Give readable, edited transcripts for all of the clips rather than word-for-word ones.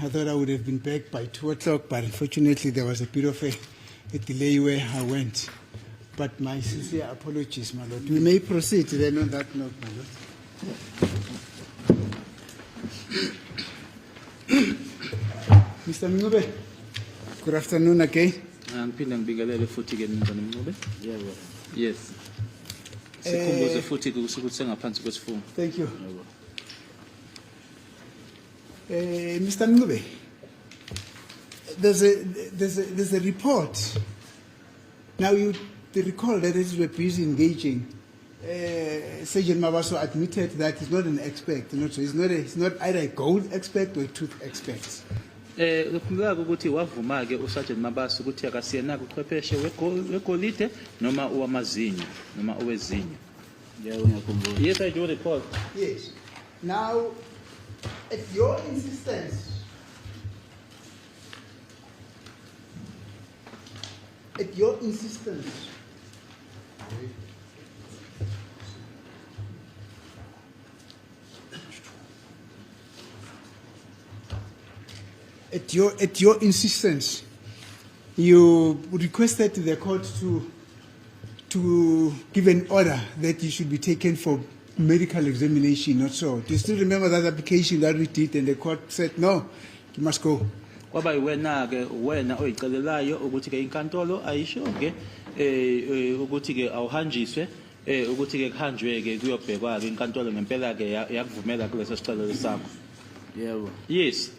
I thought I would have been back by 2 o'clock, but unfortunately there was a bit of a delay where I went. But my sincere apologies, my lord. We may proceed then on that note, my lord. Mr. Mngube, good afternoon again. Ngiphinda ngibingelele futhi ke Mnumzane Mncube. Yebo. Yes. Sikhumbuze futhi ukuthi sengaphansi kwesifungo. Thank you. Mr. Mngube, there's a report. Now you recall that as we were busy engaging, Sergeant Mabaso admitted that he's not an expert. So he's not either a gold expert or a tooth expert. Lokhumbula ukuthi wavuma ke uSergeant Mabaso ukuthi akasiyena uchwepheshe wegolide noma owamazinyo noma owezinyo. Yebo ngiyakhumbula. Yes, I do recall. Yes. Now, at your insistence, At your insistence, you requested the court to give an order that you should be taken for medical examination, not so. Do you still remember that application that we did and the court said, no, you must go? Kwaba wena ke wena oyicelelayo ukuthi ke inkantolo ayisho ke ukuthi ke awuhanjiswe ukuthi ke kuhanjwe ke kuyobhekwa ke inkantolo ngempela ke yakuvumela kuleso sicelo sakho. Yebo. Yes.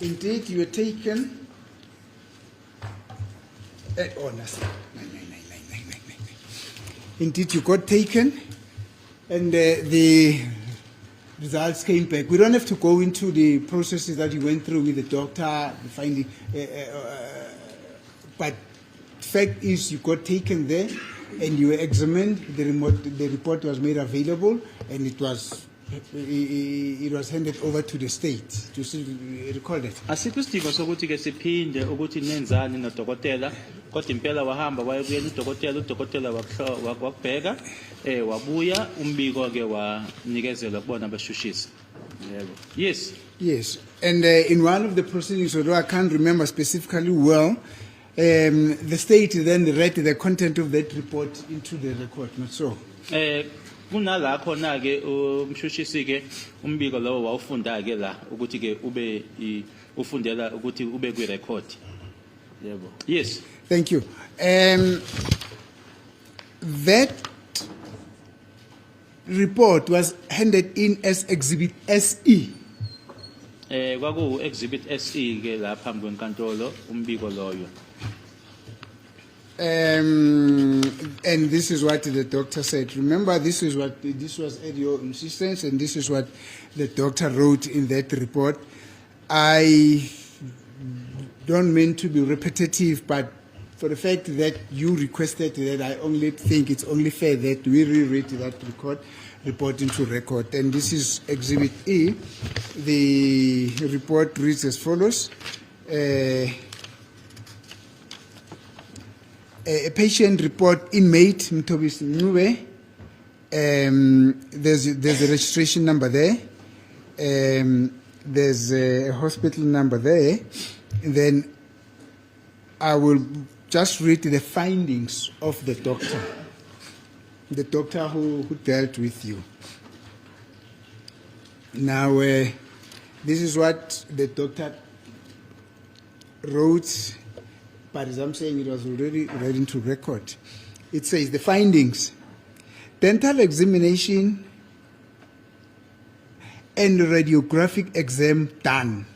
Indeed, you were taken. Indeed, you got taken, and the results came back. We don't have to go into the processes that you went through with the doctor, the finding, but the fact is you got taken there, and you were examined. The report was made available, and it was handed over to the state. Do you recall that? Asikho isidingo sokuthi ke siphinde ukuthi nenzani nodokotela kodwa impela wahamba wayekuyena udokotela wakubheka wabuya umbiko ke wanikezelwa kubona abashushisi. Yebo. Yes. Yes. And in one of the proceedings, although I can't remember specifically well, the state then read the content of that report into the record, not so? Kunala khona ke umshushisi ke umbiko lowo wawufunda ke la ukuthi ke ube ufundela ukuthi ube kwi record. Yebo. Yes. Thank you. That report was handed in as Exhibit SE. Kwaku Exhibit SE ke la phambi kwenkantolo umbiko loyo. And this is what the doctor said. Remember, this was at your insistence, and this is what the doctor wrote in that report. I don't mean to be repetitive, but for the fact that you requested that, I only think it's only fair that we reread that report into record. And this is Exhibit E. The report reads as follows. A patient report, inmate Mtobis Mngube. There's a registration number there. There's a hospital number there. And then I will just read the findings of the doctor who dealt with you. Now, this is what the doctor wrote. But as I'm saying, it was already read into record. It says the findings: dental examination and radiographic exam done.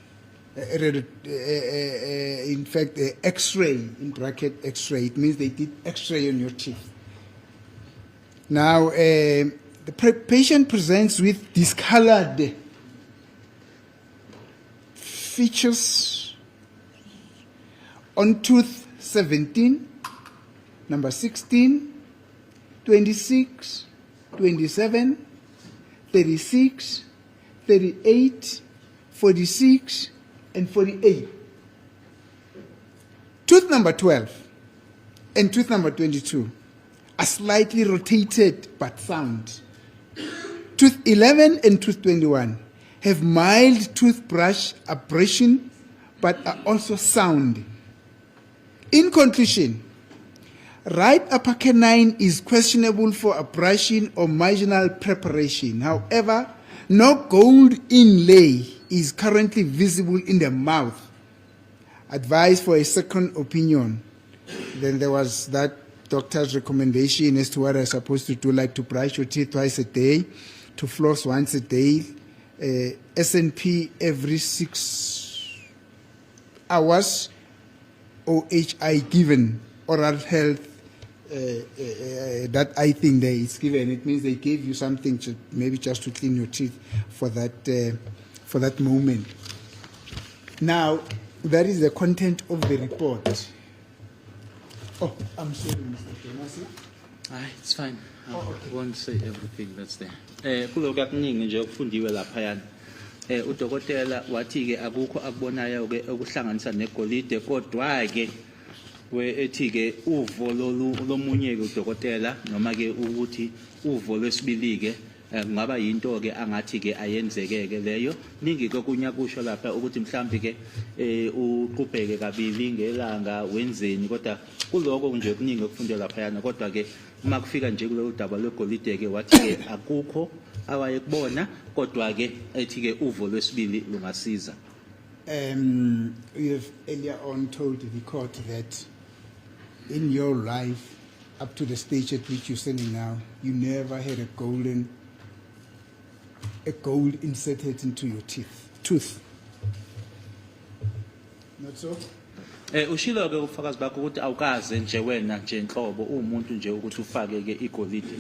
In fact, X-ray, in bracket X-ray, it means they did X-ray on your teeth. Now, the patient presents with discolored features on tooth 17, number 16, 26, 27, 36, 38, 46, and 48. Tooth number 12 And tooth number 22 are slightly rotated but sound. Tooth 11 and tooth 21 have mild toothbrush abrasion but are also sound. In conclusion, right upper canine is questionable for abrasion or marginal preparation. However, no gold inlay is currently visible in the mouth. Advice for a second opinion. Then there was that doctor's recommendation as to what I'm supposed to do, like to brush your teeth twice a day, to floss once a day, S&P every 6 hours, OHI given, oral health, that I think there is given. It means they gave you something to, maybe just to clean your teeth for that moment. Now, that is the content of the report. Oh, I'm sorry, Mr. Tomasi. It's fine. I won't say everything that's there. Kuloku kuningi nje okufundiwe laphayana. Udokotela wathi ke akukho akubonayo ke okuhlanganisa negolide kodwa ke ethi ke uvo lomunye ke udokotela noma ke ukuthi uvo lwesibili ke kungaba yinto ke angathi ke ayenzeke ke leyo ningi ke kunya kusho lapha ukuthi mhlambi ke uqhubheke kabili ngelanga wenzeni kodwa kuloko nje kuningi okufunde lapha yana kodwa ke uma kufika nje kulolu daba lwegolide ke wathi ke akukho awayekubona kodwa ke ethi ke uvo lwesibili lungasiza. You have earlier on told the court that in your life up to the stage at which you're standing now, you never had a gold inserted into your tooth. Not so? Ushilo ke ufakazi bakho ukuthi awukaze nje wena nje inhlobo umuntu nje ukuthi ufake ke igolide.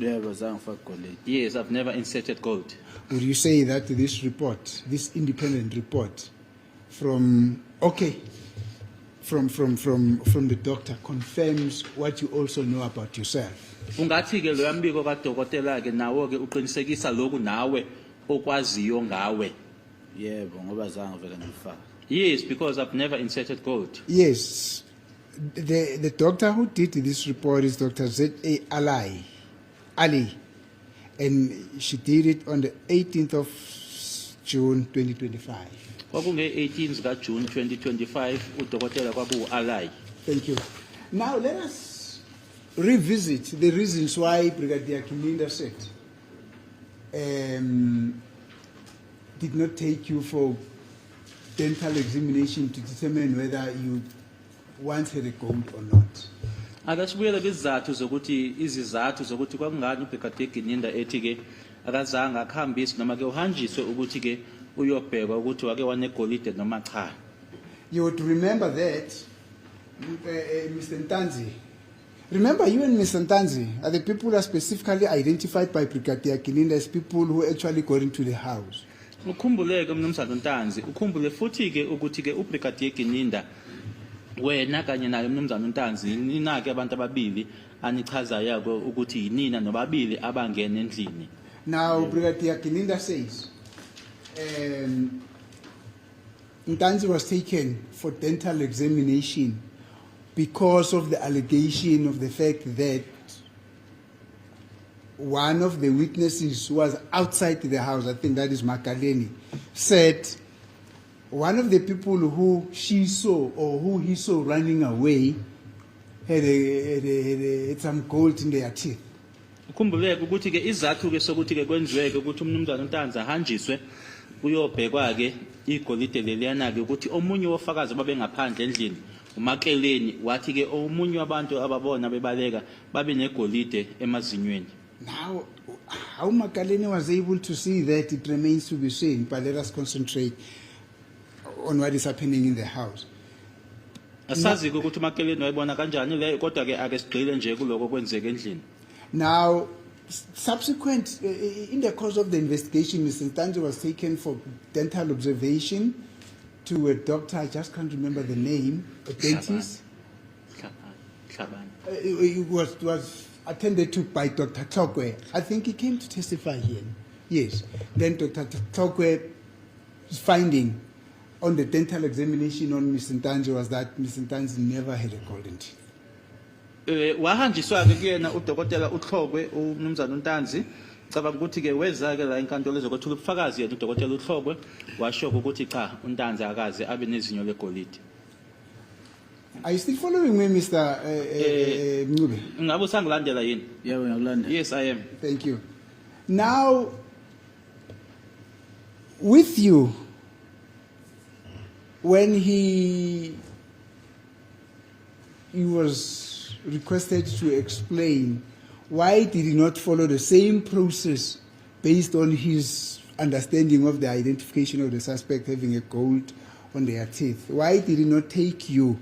Yebo zange ngifake golide. Yes, I've never inserted gold. Would you say that this report, this independent report from the doctor confirms what you also know about yourself? Ungathi ke lo yambiko kadokotela ke nawo ke uqinisekisa lokhu nawe okwaziyo ngawe. Yebo ngoba zange vele ngifake. Yes, because I've never inserted gold. Yes. The doctor who did this report is Dr. Z.A. Ali. And she did it on the 18th of June 2025. Kwakunge-18 ka-June 2025 udokotela kwaku-Alai. Thank you. Now let us revisit the reasons why Brigadier Kilinda said did not take you for dental examination to determine whether you once had a gold or not. Akasibuyele kwizathu zokuthi izizathu zokuthi kwakungani uBrigadier Kilinda ethi ke akazange akuhambise noma ke uhanjiswe ukuthi ke uyobheka ukuthi wake wanegolide noma cha. You would remember that, Mr. Ntanzi. Remember, you and Mr. Ntanzi are the people who are specifically identified by Brigadier Kilinda as people who actually got into the house. Ukhumbuleke mnumzana Ntanzi, ukhumbule futhi ke ukuthi ke uBrigadier Kilinda wena kanye naye mnumzana Ntanzi ninake abantu ababili anichaza yako ukuthi yinina nobabili abangena endlini. Now Brigadier Kilinda says Ntanzi was taken for dental examination because of the allegation of the fact that one of the witnesses who was outside the house, I think that is Makaleni, said one of the people who she saw or who he saw running away had some gold in their teeth. Ukhumbuleke ukuthi ke izathu ke sokuthi ke kwenziweke ukuthi umnumzana Ntanzi ahanjiswe uyobhekwa ke igolide leliyana ke ukuthi omunye wofakazi babengaphandle endlini uMakeleni wathi ke omunye wabantu ababona bebaleka babe negolide emazinyweni. Now, how Makaleni was able to see that it remains to be seen, but let us concentrate on what is happening in the house. Asazi ukuthi uMakeleni wayibona kanjani leyo kodwa ke ake sigqile nje kuloko kwenzeke endlini. Now, subsequent, in the course of the investigation, Mr. Ntanzi was taken for dental observation to a doctor, I just can't remember the name, a dentist. It was attended to by Dr. Tlokwe. I think he came to testify here. Yes. Then Dr. Tlokwe's finding on the dental examination on Mr. Ntanzi was that Mr. Ntanzi never had a golden teeth. Wahanjiswa ke kuyena udokotela uHlokwe umnumzana uNtanzi cabanga ukuthi ke weza ke la enkantolo ezokuthula ubufakazi yena udokotela uHlokwe washo ukuthi cha uNtanzi akaze abe nezinyo legolide. Are you still following me, Mr. Mncube? Ngabe usangilandela yini? Yebo ngiyakulandela. Yes, I am. Thank you. Now, with you, when he was requested to explain why did he not follow the same process based on his understanding of the identification of the suspect having a gold on their teeth, why did he not take you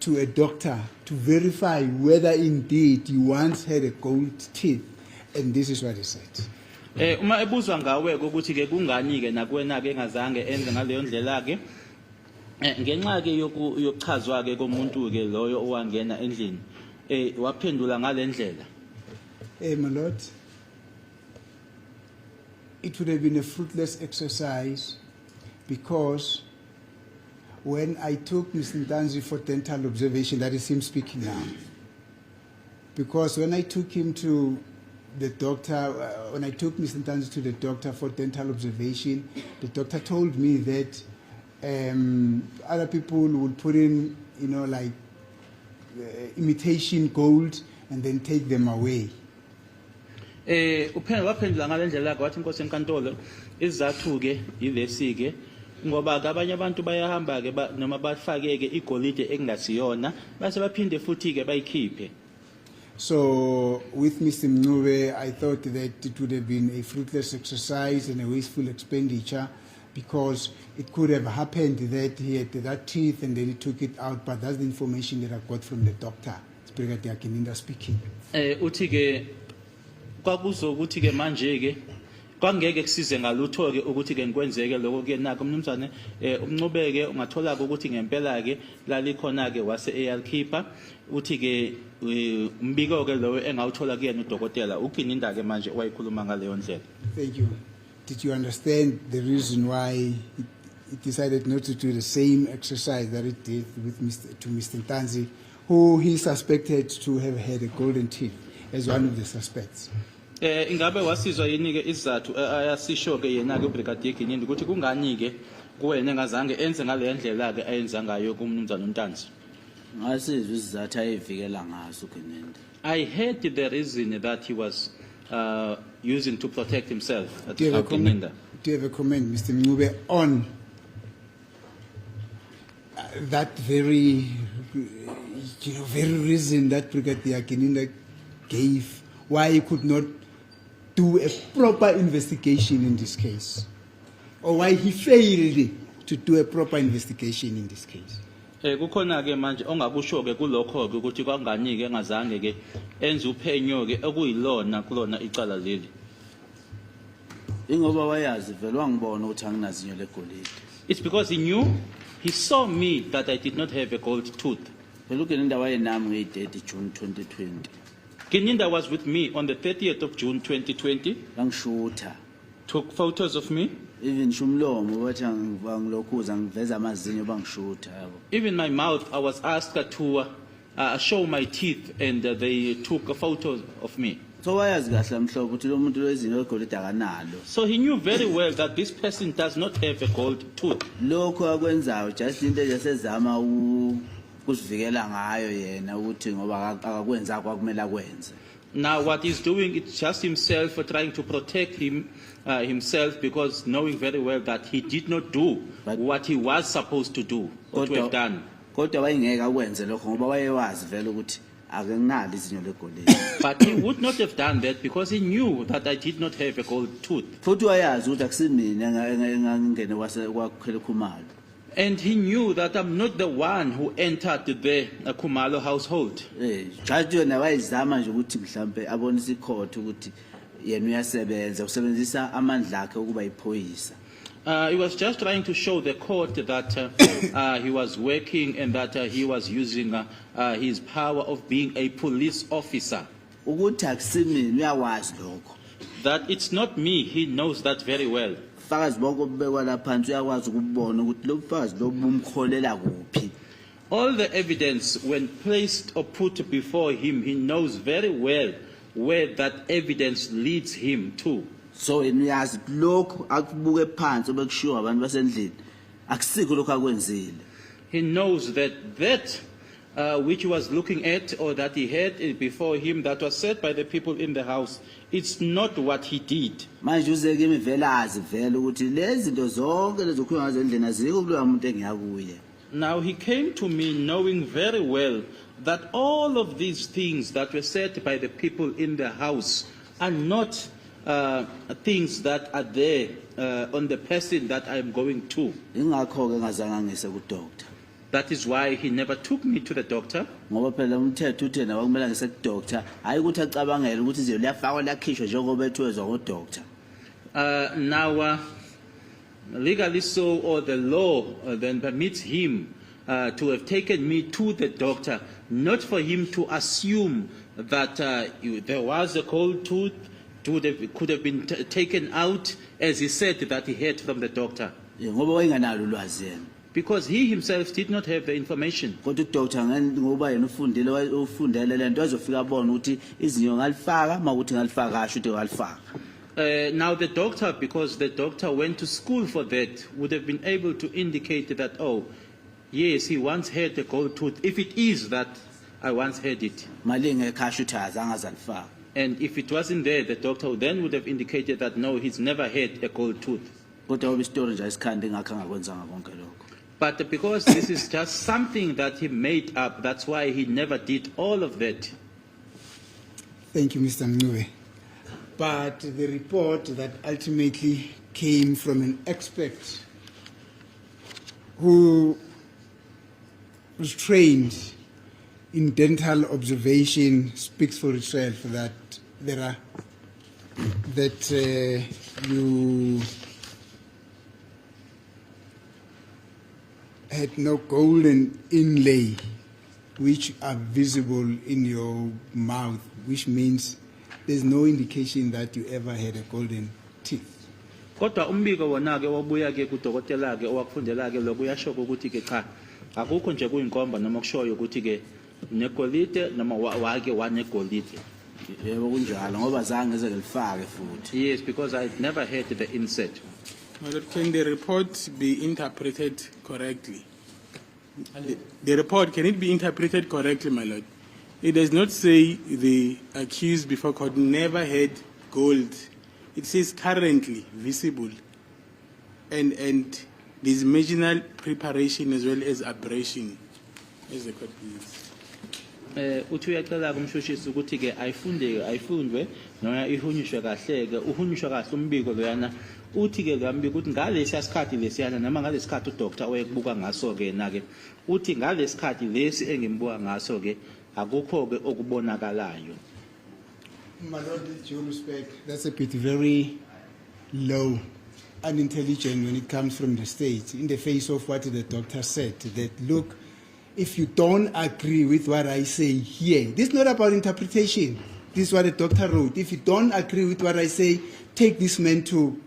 to a doctor to verify whether indeed you once had a gold teeth? And this is what he said. Uma ebuzwa ngawe ukuthi ke kungani ke nakuwena ke engazange enze ngaleyo ndlela ke ngenxa ke yokuchazwa ke komuntu ke loyo owangena endlini waphendula ngale ndlela. My lord, it would have been a fruitless exercise because when I took Mr. Ntanzi for dental observation, that is him speaking now, because when I took him to the doctor, when I took Mr. Ntanzi to the doctor for dental observation, the doctor told me that other people would put in, like imitation gold and then take them away. Waphendula ngale ndlela ke wathi inkosi enkantolo izathu ke yilesi ke ngoba abanye abantu bayahamba ke noma bafake ke igolide engasiyona base baphinde futhi ke bayikhiphe. So with Mr. Mncube, I thought that it would have been a fruitless exercise and a wasteful expenditure because it could have happened that he had that teeth and then he took it out, but that's the information that I got from the doctor. It's Brigadier Kininda speaking. Uthi ke kwakuzokuthi ke manje ke kwangeke kusize ngalutho ke ukuthi ke nikwenzeke lokho ke nako umnumzane umncubeke ungathola ukuthi ngempela ke lalikhona ke wase eyalkhipha uthi ke umbiko ke lo engawuthola kuyena udokotela uKininda ke manje wayikhuluma ngaleyo ndlela. Thank you. Did you understand the reason why he decided not to do the same exercise that it did with Mr. Ntanzi, who he suspected to have had a golden teeth as one of the suspects? Ingabe wasizwa yini ke isizathu ayasisho ke yena ke uBrigadier Kininda ukuthi kungani ke kuwena engazange enze ngale ndlela ke ayenza ngayo kumnumzana uNtanzi? Ngasizwe isizathu ayivikela ngaso uKininda. I heard the reason that he was using to protect himself. Do you have a comment, Mr. Mncube, on that very reason that Brigadier Kininda gave why he could not do a proper investigation in this case, or why he failed to do a proper investigation in this case? Kukhona ke manje ongakusho ke kulokho ke ukuthi kwangani ke engazange ke enze uphenyo ke okuyilona kulona icala leli. Ingoba wayazi vele wangibona ukuthi anginazinyo legolide. It's because he saw me that I did not have a gold tooth. Phela uKininda wayenami nge-30 June 2020. Kininda was with me on the 30th of June 2020. Langishutha. Took photos of me. Even shumlomo wathi angilokhuza ngiveza amazinyo bangishutha yabo. Even my mouth, I was asked to show my teeth, and they took photos of me. So wayazi kahle mhlobo ukuthi lo muntu lezinyo legolide akanalo. So he knew very well that this person does not have a gold tooth. Lokho akwenzayo just into esezama ukusivikela ngayo yena ukuthi ngoba akakwenza kwakumela kwenze. Now what he's doing, it's just himself trying to protect himself, because knowing very well that he did not do what he was supposed to do or to have done. Kodwa wayengeka akwenze lokho ngoba wayewazi vele ukuthi akenalo izinyo legolide. But he would not have done that because he knew that I did not have a gold tooth. Futhi wayazi ukuthi akusimina engangene kwakhele Khumalo. And he knew that I'm not the one who entered the Khumalo household. Judge yena wayizama nje ukuthi mhlambe abonise icourt ukuthi yena uyasebenza usebenzisa amandla akhe ukuba iphoyisa. He was just trying to show the court that he was working and that he was using his power of being a police officer. Ukuthi akusimina uyawazi lokho. That it's not me, he knows that very well. Fakazi bonke obekwa lapha phansi uyakwazi ukubona ukuthi lo bufakazi lo bumkholela kuphi. all the evidence, when placed or put before him, he knows very well where that evidence leads him to. So yena uyazi lokho akubuke phansi obekushiwo abantu basendlini akusikho lokho akwenzile. He knows that which he was looking at or that he had before him that was said by the people in the house, it's not what he did. Manje uze kimi vela azi vela ukuthi lezi zinto zonke lezokhuluma ngazo endlini azikho kuloya muntu engiyakuye. Now he came to me knowing very well that all of these things that were said by the people in the house are not things that are there on the person that I am going to. Ingakho ke ngazange ngise ku doctor. That is why he never took me to the doctor. Ngoba phela umthetho uthi na wakumela ngise ku doctor hayi ukuthi acabangele ukuthi izinto liyafakwa lakhishwa njengoba ethwezwa ngo doctor. Now legally so, or the law then permits him to have taken me to the doctor, not for him to assume that there was a cold tooth, could have been taken out, as he said that he had from the doctor. Ngoba wayenganalo ulwazi yena. Because he himself did not have the information. Kodwa udoctor ngoba yena ufundele lento azofika abone ukuthi izinyo ngalifaka makuthi ngalifaka kasho ukuthi ngalifaka. Now the doctor, because the doctor went to school for that, would have been able to indicate that, oh, yes, he once had a gold tooth, if it is that I once had it. Malinge kasho ukuthi azange azalifaka. And if it wasn't there, the doctor then would have indicated that, no, he's never had a gold tooth. Kodwa obistory nje isikhandi ngakho angakwenzanga konke lokho. But because this is just something that he made up, that's why he never did all of that. Thank you, Mr. Mncube. But the report that ultimately came from an expert who was trained in dental observation speaks for itself that you had no golden inlay which are visible in your mouth, which means there's no indication that you ever had a golden teeth. Kodwa umbiko wona ke wabuya ke kudokotela ke owakufundela ke lokho uyasho ukuthi ke cha akukho nje kuyinkomba noma kushoyo ukuthi ke negolide noma wake wanegolide. Yebo kunjalo ngoba zange ngeze ngelifake futhi. Yes, because I never had the insert. My Lord, can the report be interpreted correctly? The report, can it be interpreted correctly, my Lord? It does not say the accused before court never had gold. It says currently visible. And there's marginal preparation as well as abrasion. As the court believes. Uthi uyacela kumshushisi ukuthi ke ayifundwe noma ihunyishwe kahle ke uhunyishwe kahle umbiko loyana uthi ke ngambiko ukuthi ngalesi isikhathi lesiyana noma ngalesi sikhathi udoctor oyekubuka ngaso ke na ke uthi ngalesi sikhathi lesi engimbuka ngaso ke akukho ke okubonakalayo. My Lord, with due respect, that's a bit very low, unintelligent when it comes from the state, in the face of what the doctor said, that look, if you don't agree with what I say here, this is not about interpretation. This is what the doctor wrote. If you don't agree with what I say, take this man to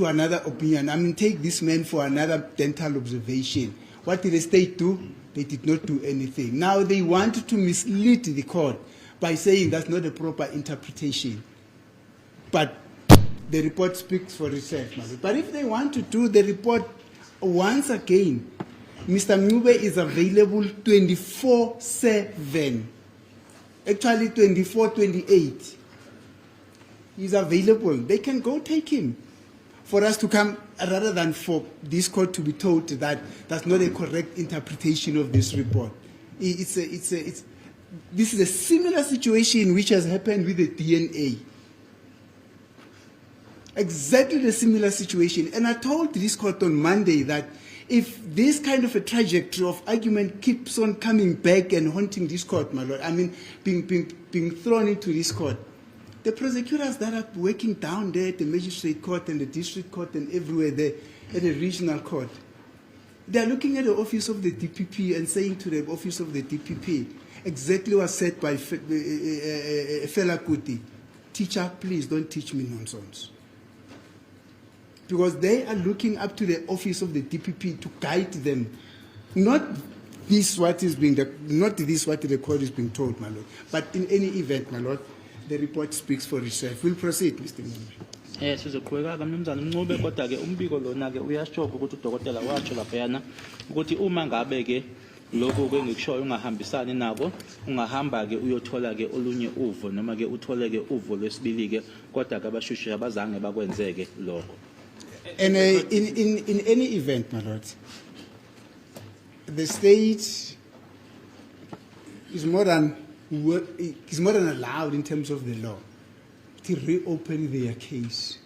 another opinion. I mean, take this man for another dental observation. What did the state do? They did not do anything. Now they want to mislead the court by saying that's not a proper interpretation. But the report speaks for itself. But if they want to do the report once again, Mr. Mncube is available 24/7. Actually 24/28. He's available. They can go take him. For us to come, rather than for this court to be told that that's not a correct interpretation of this report. This is a similar situation which has happened with the DNA. Exactly the similar situation. And I told this court on Monday that if this kind of a trajectory of argument keeps on coming back and haunting this court, my Lord, I mean, being thrown into this court, the prosecutors that are working down there at the magistrate court and the district court and everywhere there at the regional court, they are looking at the office of the DPP and saying to the office of the DPP exactly what said by Fela Kuti, teacher, please don't teach me nonsense. Because they are looking up to the office of the DPP to guide them Not this what is being not this what the court is being told, my lord. But in any event, my lord, the report speaks for itself. We'll proceed, Mr. Member. Sizoqhubeka mnumzana Mncube kodwa ke umbiko lona ke uyasho ukuthi udokotela watsho laphayana ukuthi uma ngabe ke lokho ke ngikushoyo ungahambisani nako ungahamba ke uyothola ke olunye uvo noma ke uthole ke uvo lwesibili ke kodwa ke abashushu abazange bakwenzeke lokho. And in any event, my lord, the state is more than allowed in terms of the law to reopen their case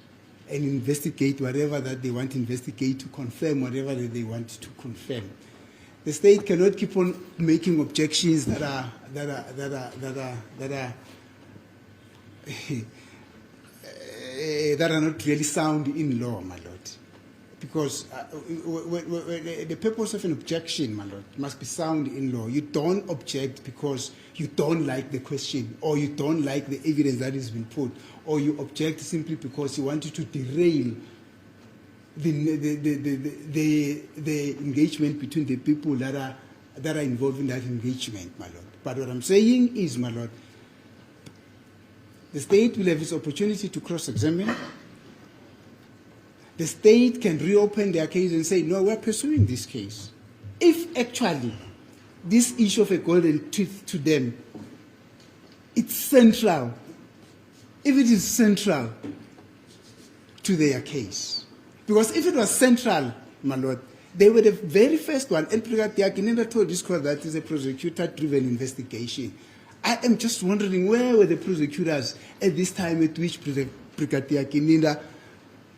and investigate whatever that they want to investigate, to confirm whatever that they want to confirm. The state cannot keep on making objections that are not really sound in law, my lord. Because the purpose of an objection, my lord, must be sound in law. You don't object because you don't like the question, or you don't like the evidence that has been put, or you object simply because you wanted to derail the engagement between the people that are involved in that engagement, my lord. But what I'm saying is, my lord, the state will have its opportunity to cross-examine. The state can reopen their case and say, no, we're pursuing this case. If actually this issue of a golden tooth to them, it's central, if it is central to their case. Because if it was central, my lord, they were the very first one, and Brigadier Kinenda told this court that is a prosecutor-driven investigation. I am just wondering, where were the prosecutors at this time at which Brigadier Kinenda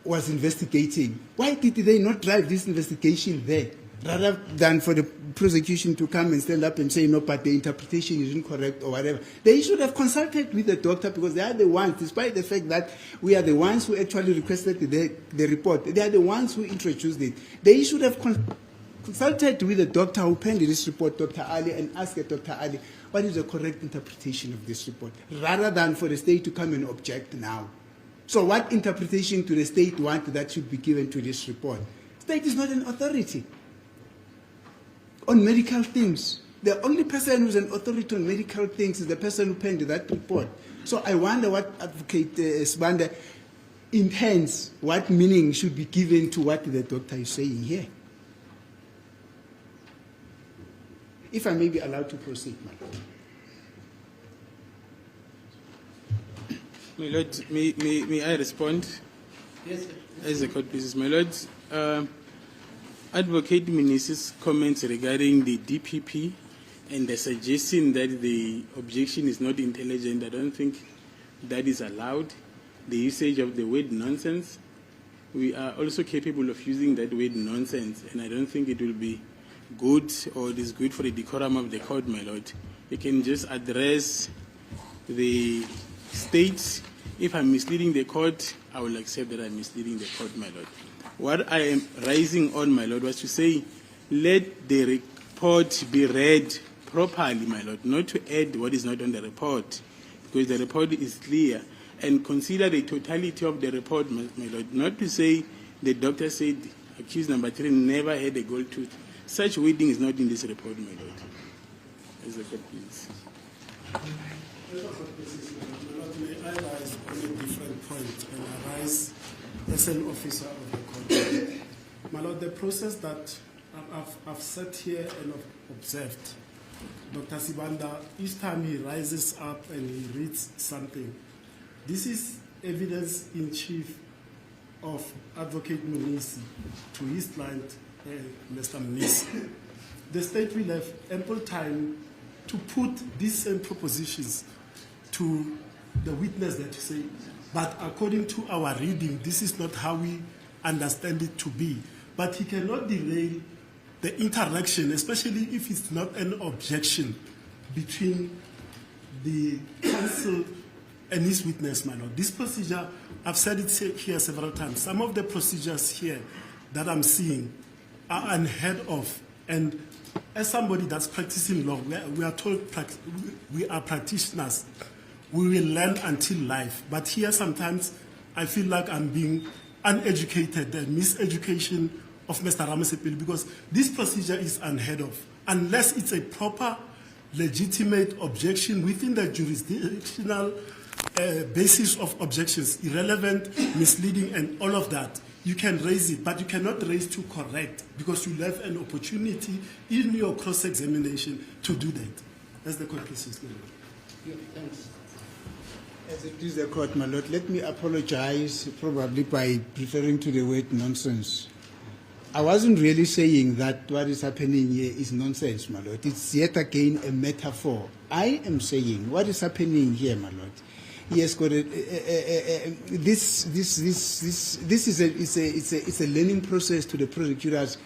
was investigating? Why did they not drive this investigation there, rather than for the prosecution to come and stand up and say, no, but the interpretation is incorrect or whatever? They should have consulted with the doctor, because they are the ones, despite the fact that we are the ones who actually requested the report, they are the ones who introduced it. They should have consulted with the doctor who penned this report, Dr. Ali, and asked Dr. Ali, what is the correct interpretation of this report, rather than for the state to come and object now. So what interpretation do the state want that should be given to this report? State is not an authority on medical things. The only person who's an authority on medical things is the person who penned that report. So I wonder what Advocate Sibanda intends, what meaning should be given to what the doctor is saying here. If I may be allowed to proceed, madam. My lord, may I respond? Yes, sir. As the court pleases, my lord. Advocate Mnisi's comments regarding the DPP and the suggestion that the objection is not intelligent, I don't think that is allowed. The usage of the word nonsense, we are also capable of using that word nonsense, and I don't think it will be good, or it is good for the decorum of the court, my lord. You can just address the state. If I'm misleading the court, I will accept that I'm misleading the court, my lord. What I am rising on, my lord, was to say, let the report be read properly, my lord, not to add what is not on the report, because the report is clear, and consider the totality of the report, my lord, not to say the doctor said accused number 3 never had a gold tooth. Such wording is not in this report, my lord. As the court please. May I rise on a different point, and I rise as an officer of the court. My lord, the process that I've sat here and observed, Dr. Sibanda, each time he rises up and he reads something, this is evidence in chief of Advocate Mnisi to his client, Mr. Mnisi. The state will have ample time to put these same propositions to the witness that you say, but according to our reading, this is not how we understand it to be. But he cannot derail the interaction, especially if it's not an objection between the counsel and his witness, my lord. This procedure, I've said it here several times, some of the procedures here that I'm seeing are unheard of. And as somebody that's practicing law, we are told we are practitioners. We will learn until life. But here sometimes I feel like I'm being uneducated. The miseducation of Mr. Ramasipili, because this procedure is unheard of unless it's a proper, legitimate objection within the jurisdictional basis of objections, irrelevant, misleading, and all of that. You can raise it, but you cannot raise to correct, because you have an opportunity in your cross-examination to do that. That's the conclusion. Thanks. As it is the court, my lord, let me apologize probably by referring to the word nonsense. I wasn't really saying that what is happening here is nonsense, my lord. It's yet again a metaphor. I am saying what is happening here, my lord. Yes, this is a learning process to the prosecutors.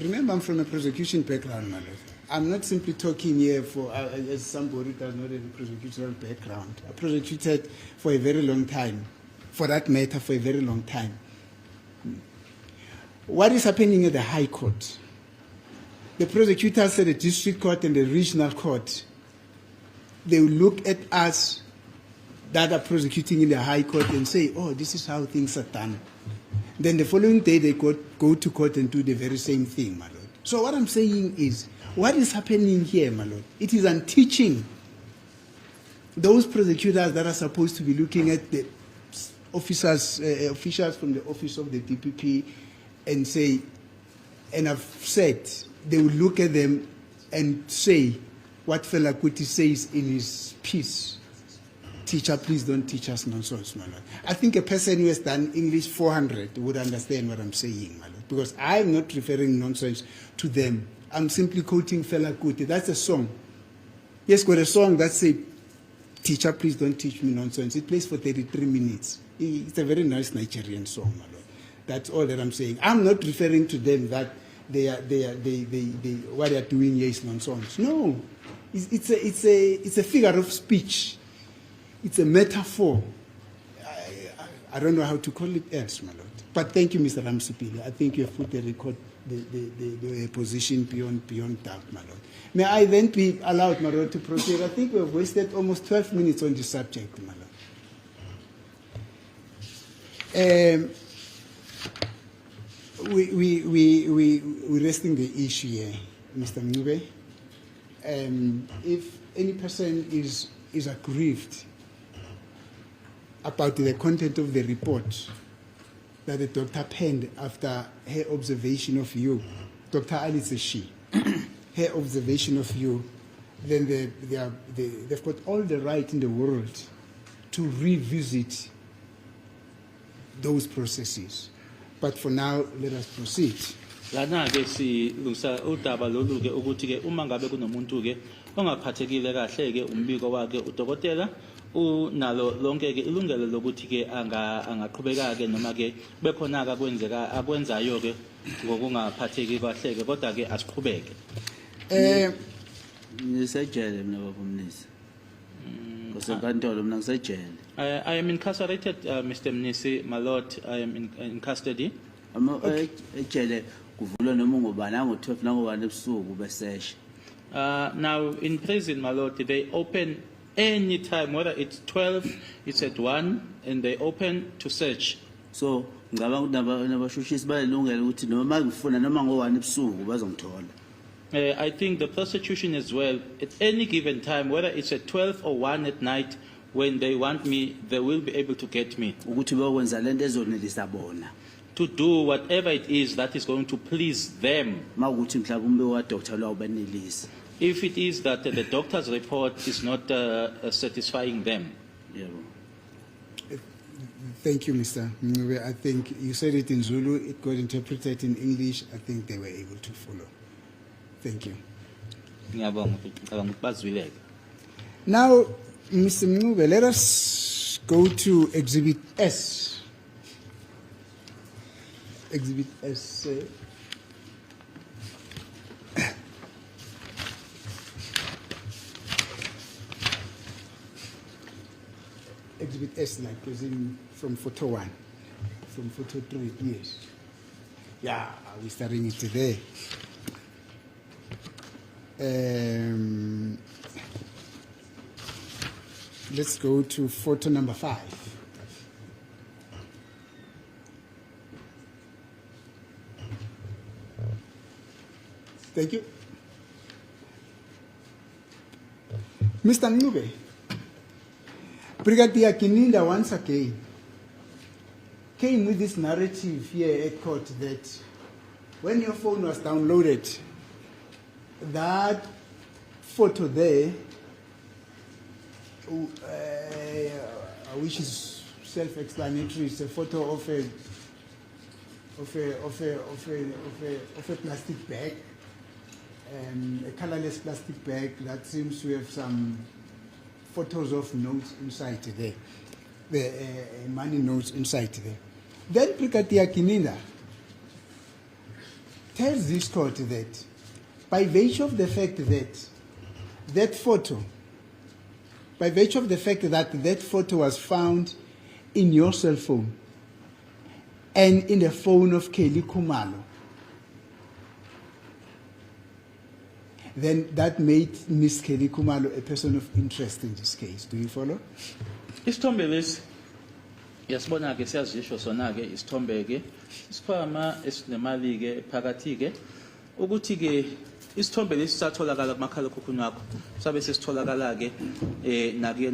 Remember, I'm from a prosecution background, my lord. I'm not simply talking here for as somebody who does not have a prosecutorial background. I prosecuted for a very long time, for that matter, for a very long time. What is happening at the High Court? The prosecutors at the District Court and the Regional Court, they will look at us that are prosecuting in the High Court and say, oh, this is how things are done. Then the following day they go to court and do the very same thing, my lord. So what I'm saying is, what is happening here, my lord? It is unteaching those prosecutors that are supposed to be looking at the officers from the office of the DPP and say, and I've said, they will look at them and say what Fela Kuti says in his piece. Teacher, please don't teach us nonsense, my lord. I think a person who has done English 400 would understand what I'm saying, my lord, because I'm not referring nonsense to them. I'm simply quoting Fela Kuti. That's a song. Yes, got a song that says, teacher, please don't teach me nonsense. It plays for 33 minutes. It's a very nice Nigerian song, my lord. That's all that I'm saying. I'm not referring to them that what they are doing here is nonsense. No, it's a figure of speech. It's a metaphor. I don't know how to call it else, my lord. But thank you, Mr. Ramasipili. I think you have put the position beyond doubt, my lord. May I then be allowed, my lord, to proceed? I think we have wasted almost 12 minutes on this subject, my lord. We're resting the issue here, Mr. Mncube. If any person is aggrieved about the content of the report that the doctor penned after her observation of you, Dr. Ali is a she, her observation of you, then they've got all the right in the world to revisit those processes. But for now, let us proceed. Lana ke silungisa udaba lolu ke ukuthi ke uma ngabe kunomuntu ke ongaphathekile kahle ke umbiko wakhe udokotela unalo lonke ke ilungelo lokuthi ke angaqhubeka ke noma ke bekhona akwenzayo ke ngokungaphatheki kahle ke kodwa ke asiqhubeke. Ngisejele mina babumnisi. Kusenkantolo mina ngisejele. I am incarcerated, Mr. Mnisi, my lord. I am in custody. Ejele kuvulwa noma ngubani ngo-12 nangobani ebusuku besesha. Now in prison, my lord, they open any time, whether it's 12, it's at 1, and they open to search. So ngicabanga ukuthi nabashushisi balelungelo ukuthi noma ngifuna noma ngo-1 ebusuku bazongithola. I think the prosecution as well, at any given time, whether it's at 12 or 1 at night, when they want me, they will be able to get me. Ukuthi bayokwenza lento ezonelisa bona. To do whatever it is that is going to please them. Mawukuthi mhlawumbe umbiko wa-doctor lo awubenelisi. If it is that the doctor's report is not satisfying them. Yebo. Thank you, Mr. Mncube. I think you said it in Zulu, it got interpreted in English. I think they were able to follow. Thank you. Now, Mr. Mncube, let us go to Exhibit S. Exhibit S. Exhibit S, like, is in from photo 1, from photo 3, yes. Yeah, we're starting it today. Let's go to photo number 5. Thank you. Mr. Ncube, Brigadier Kininda once again came with this narrative here at court that when your phone was downloaded, that photo there, which is self-explanatory, is a photo of a plastic bag, a colorless plastic bag that seems to have some photos of notes inside there, the money notes inside there. Then Brigadier Kininda tells this court that by virtue of the fact that that photo was found in your cell phone and in the phone of Kelly Khumalo, then that made Miss Kelly Khumalo a person of interest in this case. Do you follow? Isithombe lesi yasibona ke siyazisho sona ke isithombe ke isikhwama esinemali ke phakathi ke ukuthi ke isithombe lesi satholakala kumakhala ekhukhwini wakho sabe sesitholakala ke nake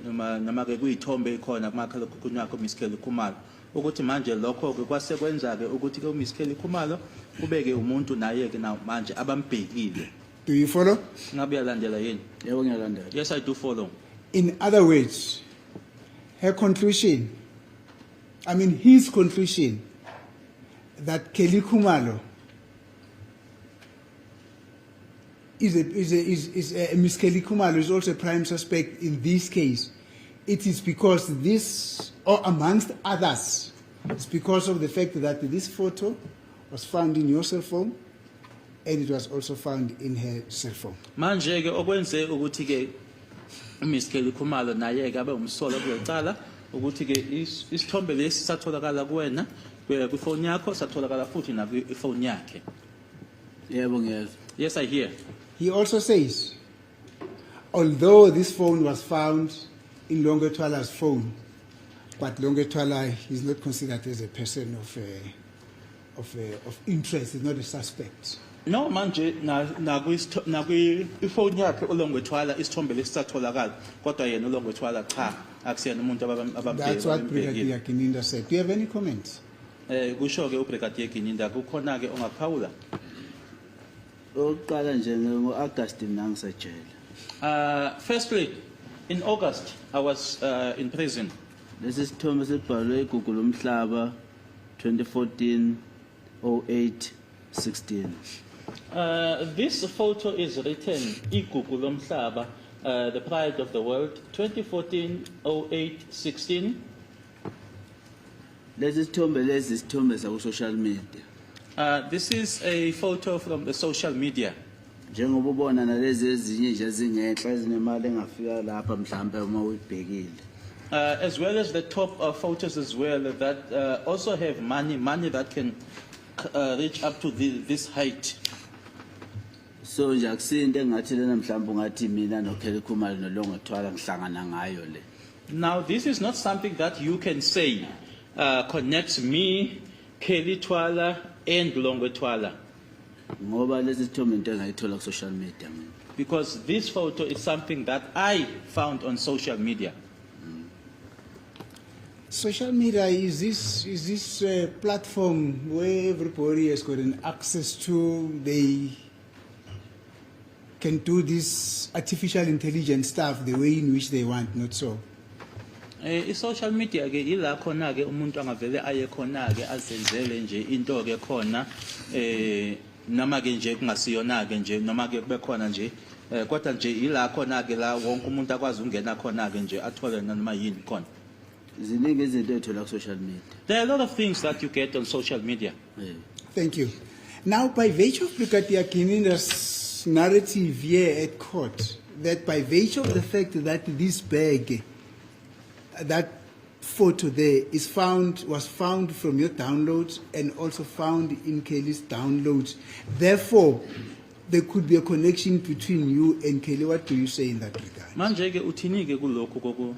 noma ke kuyithombe ikhona kumakhala ekhukhwini wakho Miss Kelly Khumalo ukuthi manje lokho ke kwase kwenza ke ukuthi ke Miss Kelly Khumalo kubeke umuntu naye ke na manje abambhekile. Do you follow? Ngabe yalandela yini? Yebo ngiyalandela. Yes, I do follow. In other words, her conclusion, his conclusion that Kelly Khumalo is Miss Kelly Khumalo is also a prime suspect in this case. It is because this, or amongst others, it's because of the fact that this photo was found in your cell phone and it was also found in her cell phone. Manje ke okwenze ukuthi ke Miss Kelly Khumalo naye ke abe umsolo kulecala ukuthi ke isithombe lesi satholakala kuwena kwifoni yakho satholakala futhi na kwifoni yakhe. Yebo ngiyezwa. Yes, I hear. He also says, although this phone was found in Longwethwala's phone, but Longwethwala is not considered as a person of interest, is not a suspect. No manje na ifoni yakhe uLongwethwala isithombe lesatholakala kodwa yena uLongwethwala cha akusiyena umuntu abambhekile. That's what Brigadier Kininda said. Do you have any comments? Kusho ke uBrigadier Kininda kukhona ke ongaphawula. Oqala nje ngo-August nangisejele. Firstly, in August I was in prison. Lesi sithombe sibhalwe iGoogle umhlaba 2014-08-16. This photo is written iGugu lomhlaba, the pride of the world, 2014-08-16. Lesi sithombe lesi sithombe sa social media. This is a photo from the social media. Njengoba ubona nalezi ezinye nje ezingenhla ezinemali engafika lapha mhlambe uma uyibhekile. As well as the top photos as well that also have money that can reach up to this height. So nje akusinto engathi lena mhlambe ungathi mina noKelly Khumalo noLongwethwala ngihlangana ngayo le. Now this is not something that you can say connects me, Kelly Twala and Longwethwala. Ngoba lesi sithombe into engayithola ku social media mina. Because this photo is something that I found on social media. Social media is this platform where everybody has got an access to. They can do this artificial intelligence stuff the way in which they want, not so. Social media ke ila khona ke umuntu angavele aye khona ke azenzele nje into ke khona noma ke nje kungasiyona ke nje noma ke kube khona nje kodwa nje ila khona ke la wonke umuntu akwazi ungena khona ke nje athole noma yini khona. Ziningi izinto ethola ku social media. There are a lot of things that you get on social media. Thank you. Now, by virtue of Brigadier Kininda's narrative here at court, that by virtue of the fact that this bag, that photo there was found from your downloads and also found in Kelly's downloads, therefore, there could be a connection between you and Kelly. What do you say in that regard? Manje ke uthini ke kulokho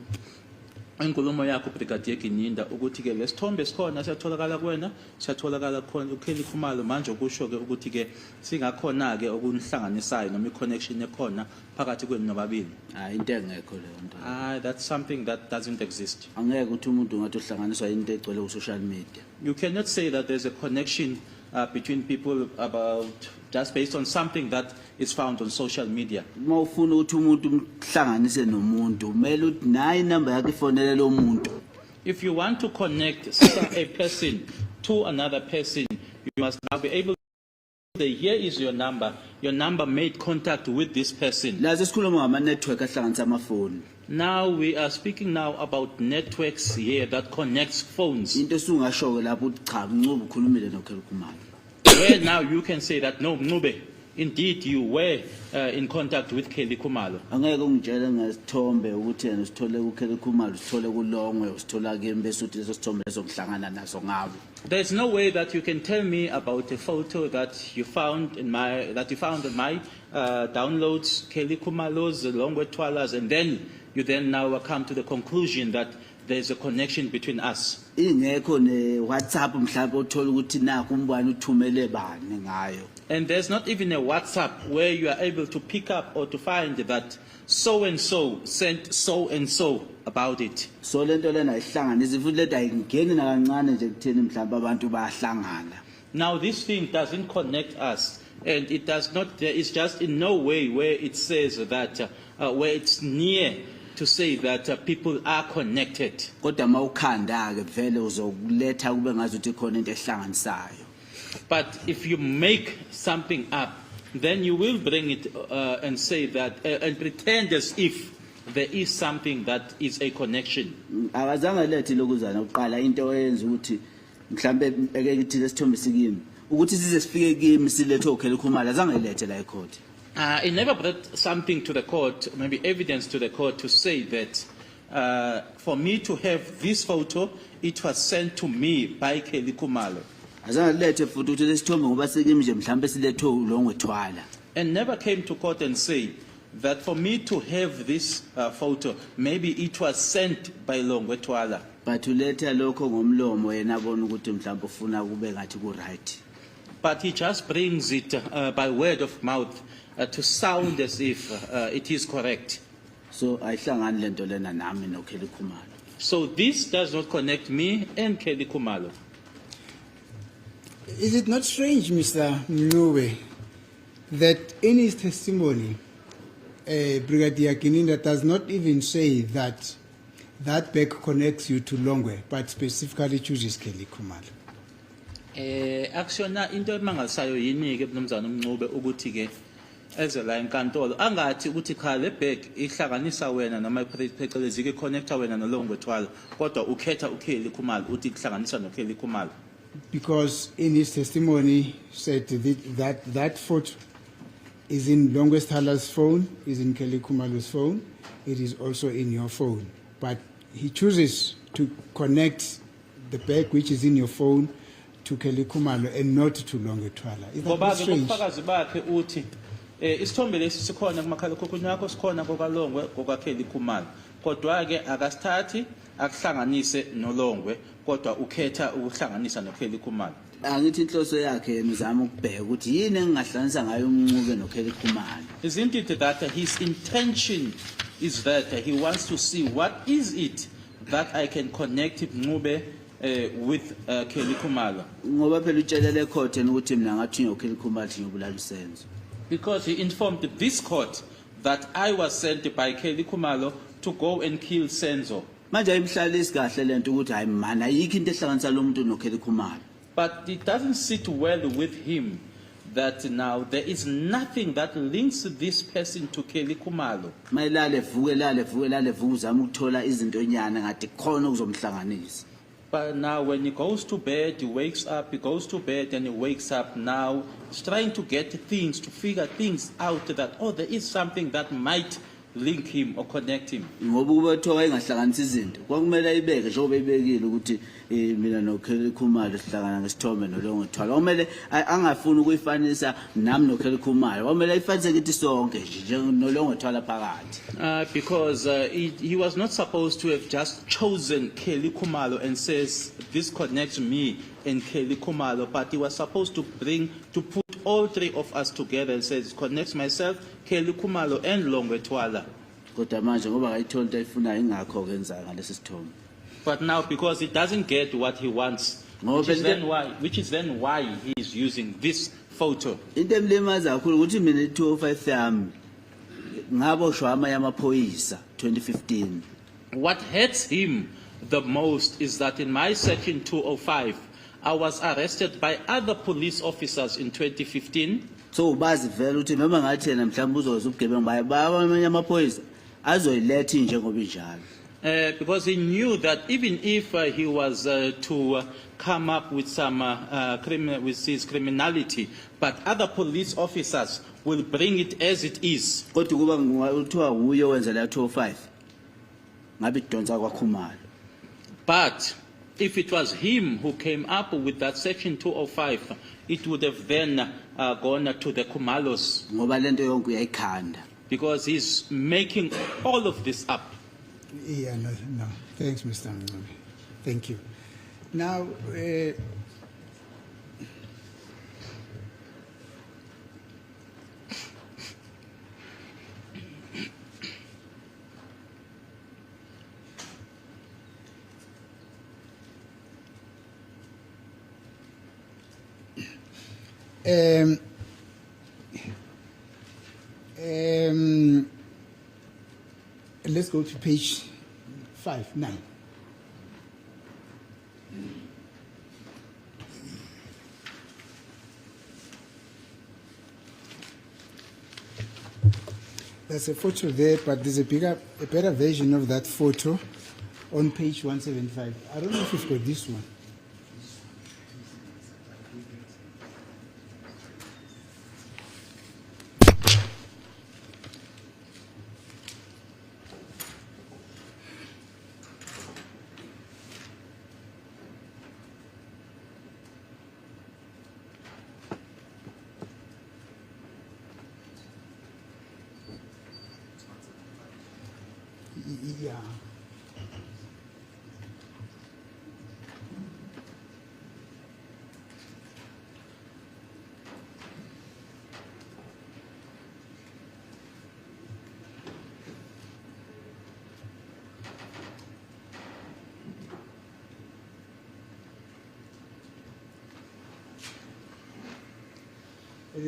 inkulumo yakho Brigadier Gininda ukuthi ke lesithombe sikhona siyatholakala kuwena siyatholakala khona uKelly Khumalo manje ukusho ke ukuthi ke singakhona ke okunihlanganisayo noma iconnection ekhona phakathi kwenu nobabili. Hayi into engekho leyo nto. That's something that doesn't exist. Angeke ukuthi umuntu ngathi uhlanganiswa into egcwele ku social media. You cannot say that there's a connection between people about just based on something that is found on social media. Uma ufuna ukuthi umuntu umhlanganise nomuntu, kumele uthi nayi number yakhe ifonele lo muntu. If you want to connect a person to another person, you must now be able to say, here is your number made contact with this person. La sesikhuluma ngama network ahlanganisa amafoni. Now we are speaking now about networks here that connects phones. Into esungasho lapho uthi cha Ncube ukhulumile noKelly Khumalo. Where now you can say that no, Ncube, indeed you were in contact with Kelly Khumalo. Angeke ungitshele ngesithombe ukuthi yena usithole kuKelly Khumalo, usithole kuLongwe, usithola kimi bese uthi leso sithombe leso kuhlangana naso ngabo. There's no way that you can tell me about a photo that you found in my downloads, Kelly Khumalo's Longwe Twalas, and then you now come to the conclusion that there's a connection between us. Ingekho ne WhatsApp mhlawumbe uthola ukuthi naku umbani uthumele bani ngayo. And there's not even a WhatsApp where you are able to pick up or to find that so and so sent so and so about it. So lento lena ihlanganisa futhi lento ayingeni nakancane nje kutheni mhlawumbe abantu bayahlangana. Now this thing doesn't connect us, and it does not. There is just in no way where it says that where it's near to say that people are connected. Kodwa mawukhanda ke vele uzokuletha kube ngazuthi khona into ehlanganisayo. But if you make something up, then you will bring it and say that and pretend as if there is something that is a connection. Akazange lethi lokuzana uqala into oyenza ukuthi mhlambe eke kithi lesithombe sikimi ukuthi size sifike kimi silethe uKelly Khumalo azange lethe la ecourt. It never brought something to the court, maybe evidence to the court to say that for me to have this photo, it was sent to me by Kelly Khumalo. Azange lethe futhi ukuthi lesithombe ngoba sikimi nje mhlambe silethe uLongwe Thwala. And never came to court and say that for me to have this photo, maybe it was sent by Longwe Thwala. But uletha lokho ngomlomo yena bona ukuthi mhlambe ufuna kube ngathi ku right. But he just brings it by word of mouth to sound as if it is correct. So ayihlangani lento lena nami noKelly Khumalo. So this does not connect me and Kelly Khumalo. Is it not strange, Mr. Ncube, that in his testimony, Brigadier Gininda does not even say that that bag connects you to Longwe, but specifically chooses Kelly Khumalo? Actiona into emangalisayo yini ke mnumzana uNcube ukuthi ke eze la enkantolo angathi ukuthi cha le bag ihlanganisa wena noma phecelezi ke connecta wena noLongwe Thwala kodwa ukhetha uKelly Khumalo uthi ihlanganisa noKelly Khumalo. Because in his testimony said that photo is in Longwe Thwala's phone, is in Kelly Khumalo's phone, it is also in your phone. But he chooses to connect the bag which is in your phone to Kelly Khumalo and not to Longwe Thwala. Is that not strange? Ubufakazi bakhe uthi isithombe lesi sikhona kumakhalekhukhwini yakho sikhona kokaLongwe kokaKelly Khumalo kodwa ke akasithathi akuhlanganise noLongwe kodwa ukhetha ukuhlanganisa noKelly Khumalo. Angithi inhloso yakhe mzama ukubheka ukuthi yini engahlanganisa ngayo uNcube noKelly Khumalo. Isn't it that his intention is that he wants to see what is it that I can connect Ncube with Kelly Khumalo? Ngoba phela utshelele court ukuthi mina ngathi uKelly Khumalo ngiyobulala isenzo. Because he informed this court that I was sent by Kelly Khumalo to go and kill Senzo. Manje ayimhlalisi kahle lento ukuthi hayi mana ayikho into ehlanganisa lo muntu noKelly Khumalo. But it doesn't sit well with him that now there is nothing that links this person to Kelly Khumalo. Mayilale vuke uzama ukuthola izinto nyana ngathi khona ukuzomhlanganisa. But now when he goes to bed, he wakes up, he goes to bed and he wakes up now, he's trying to get things, to figure things out that, oh, there is something that might link him or connect him. ngoba kube kuthiwa engahlanganisa izinto kwakumele ayibeke njengoba ibekile ukuthi mina noKelly Khumalo sihlangana ngesithombe noLongethwala kumele angafuni ukuyifanisa nami noKelly Khumalo kumele ayifanise kithi sonke nje noLongethwala phakathi Because he was not supposed to have just chosen Kelly Khumalo and says, this connects me and Kelly Khumalo, but he was supposed to put all three of us together and says, connects myself, Kelly Khumalo and Longethwala. kodwa manje ngoba akayitholi into ayifunayo ingakho kwenza ngalesi sithombe. But now, because he doesn't get what he wants, which is then why he is using this photo. Into emlimaza kakhulu ukuthi mina 205 yami ngaboshwa amanye amaphoyisa 2015. What hurts him the most is that in my section 205, I was arrested by other police officers in 2015. So bazi vele ukuthi noma ngathi yena mhlawumbe uzoza ubugebengu baye amanye amaphoyisa azoyiletha njengoba injalo. Because he knew that even if he was to come up with some with his criminality, but other police officers will bring it as it is. Kodwa kuba uthiwa uye wenza la 205 ngabe idonsa kwaKhumalo. But if it was him who came up with that section 205, it would have then gone to the Khumalos, Ngoba lento yonke uyayikhanda. because he's making all of this up. Yeah, no. Thanks, Mr. Mngube. Thank you. Now, let's go to page 9. There's a photo there, but there's a better version of that photo on page 175. I don't know if you've got this one. Yeah.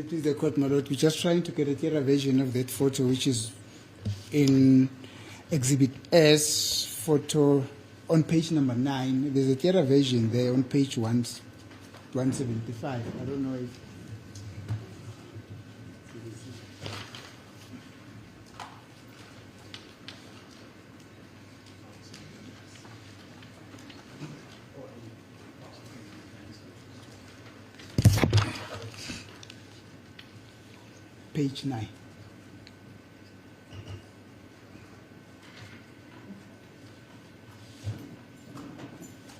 Please, the court, my lord, we're just trying to get a clearer version of that photo, which is in Exhibit S, photo on page number 9. There's a clearer version there on page 175. I don't know if. Page 9.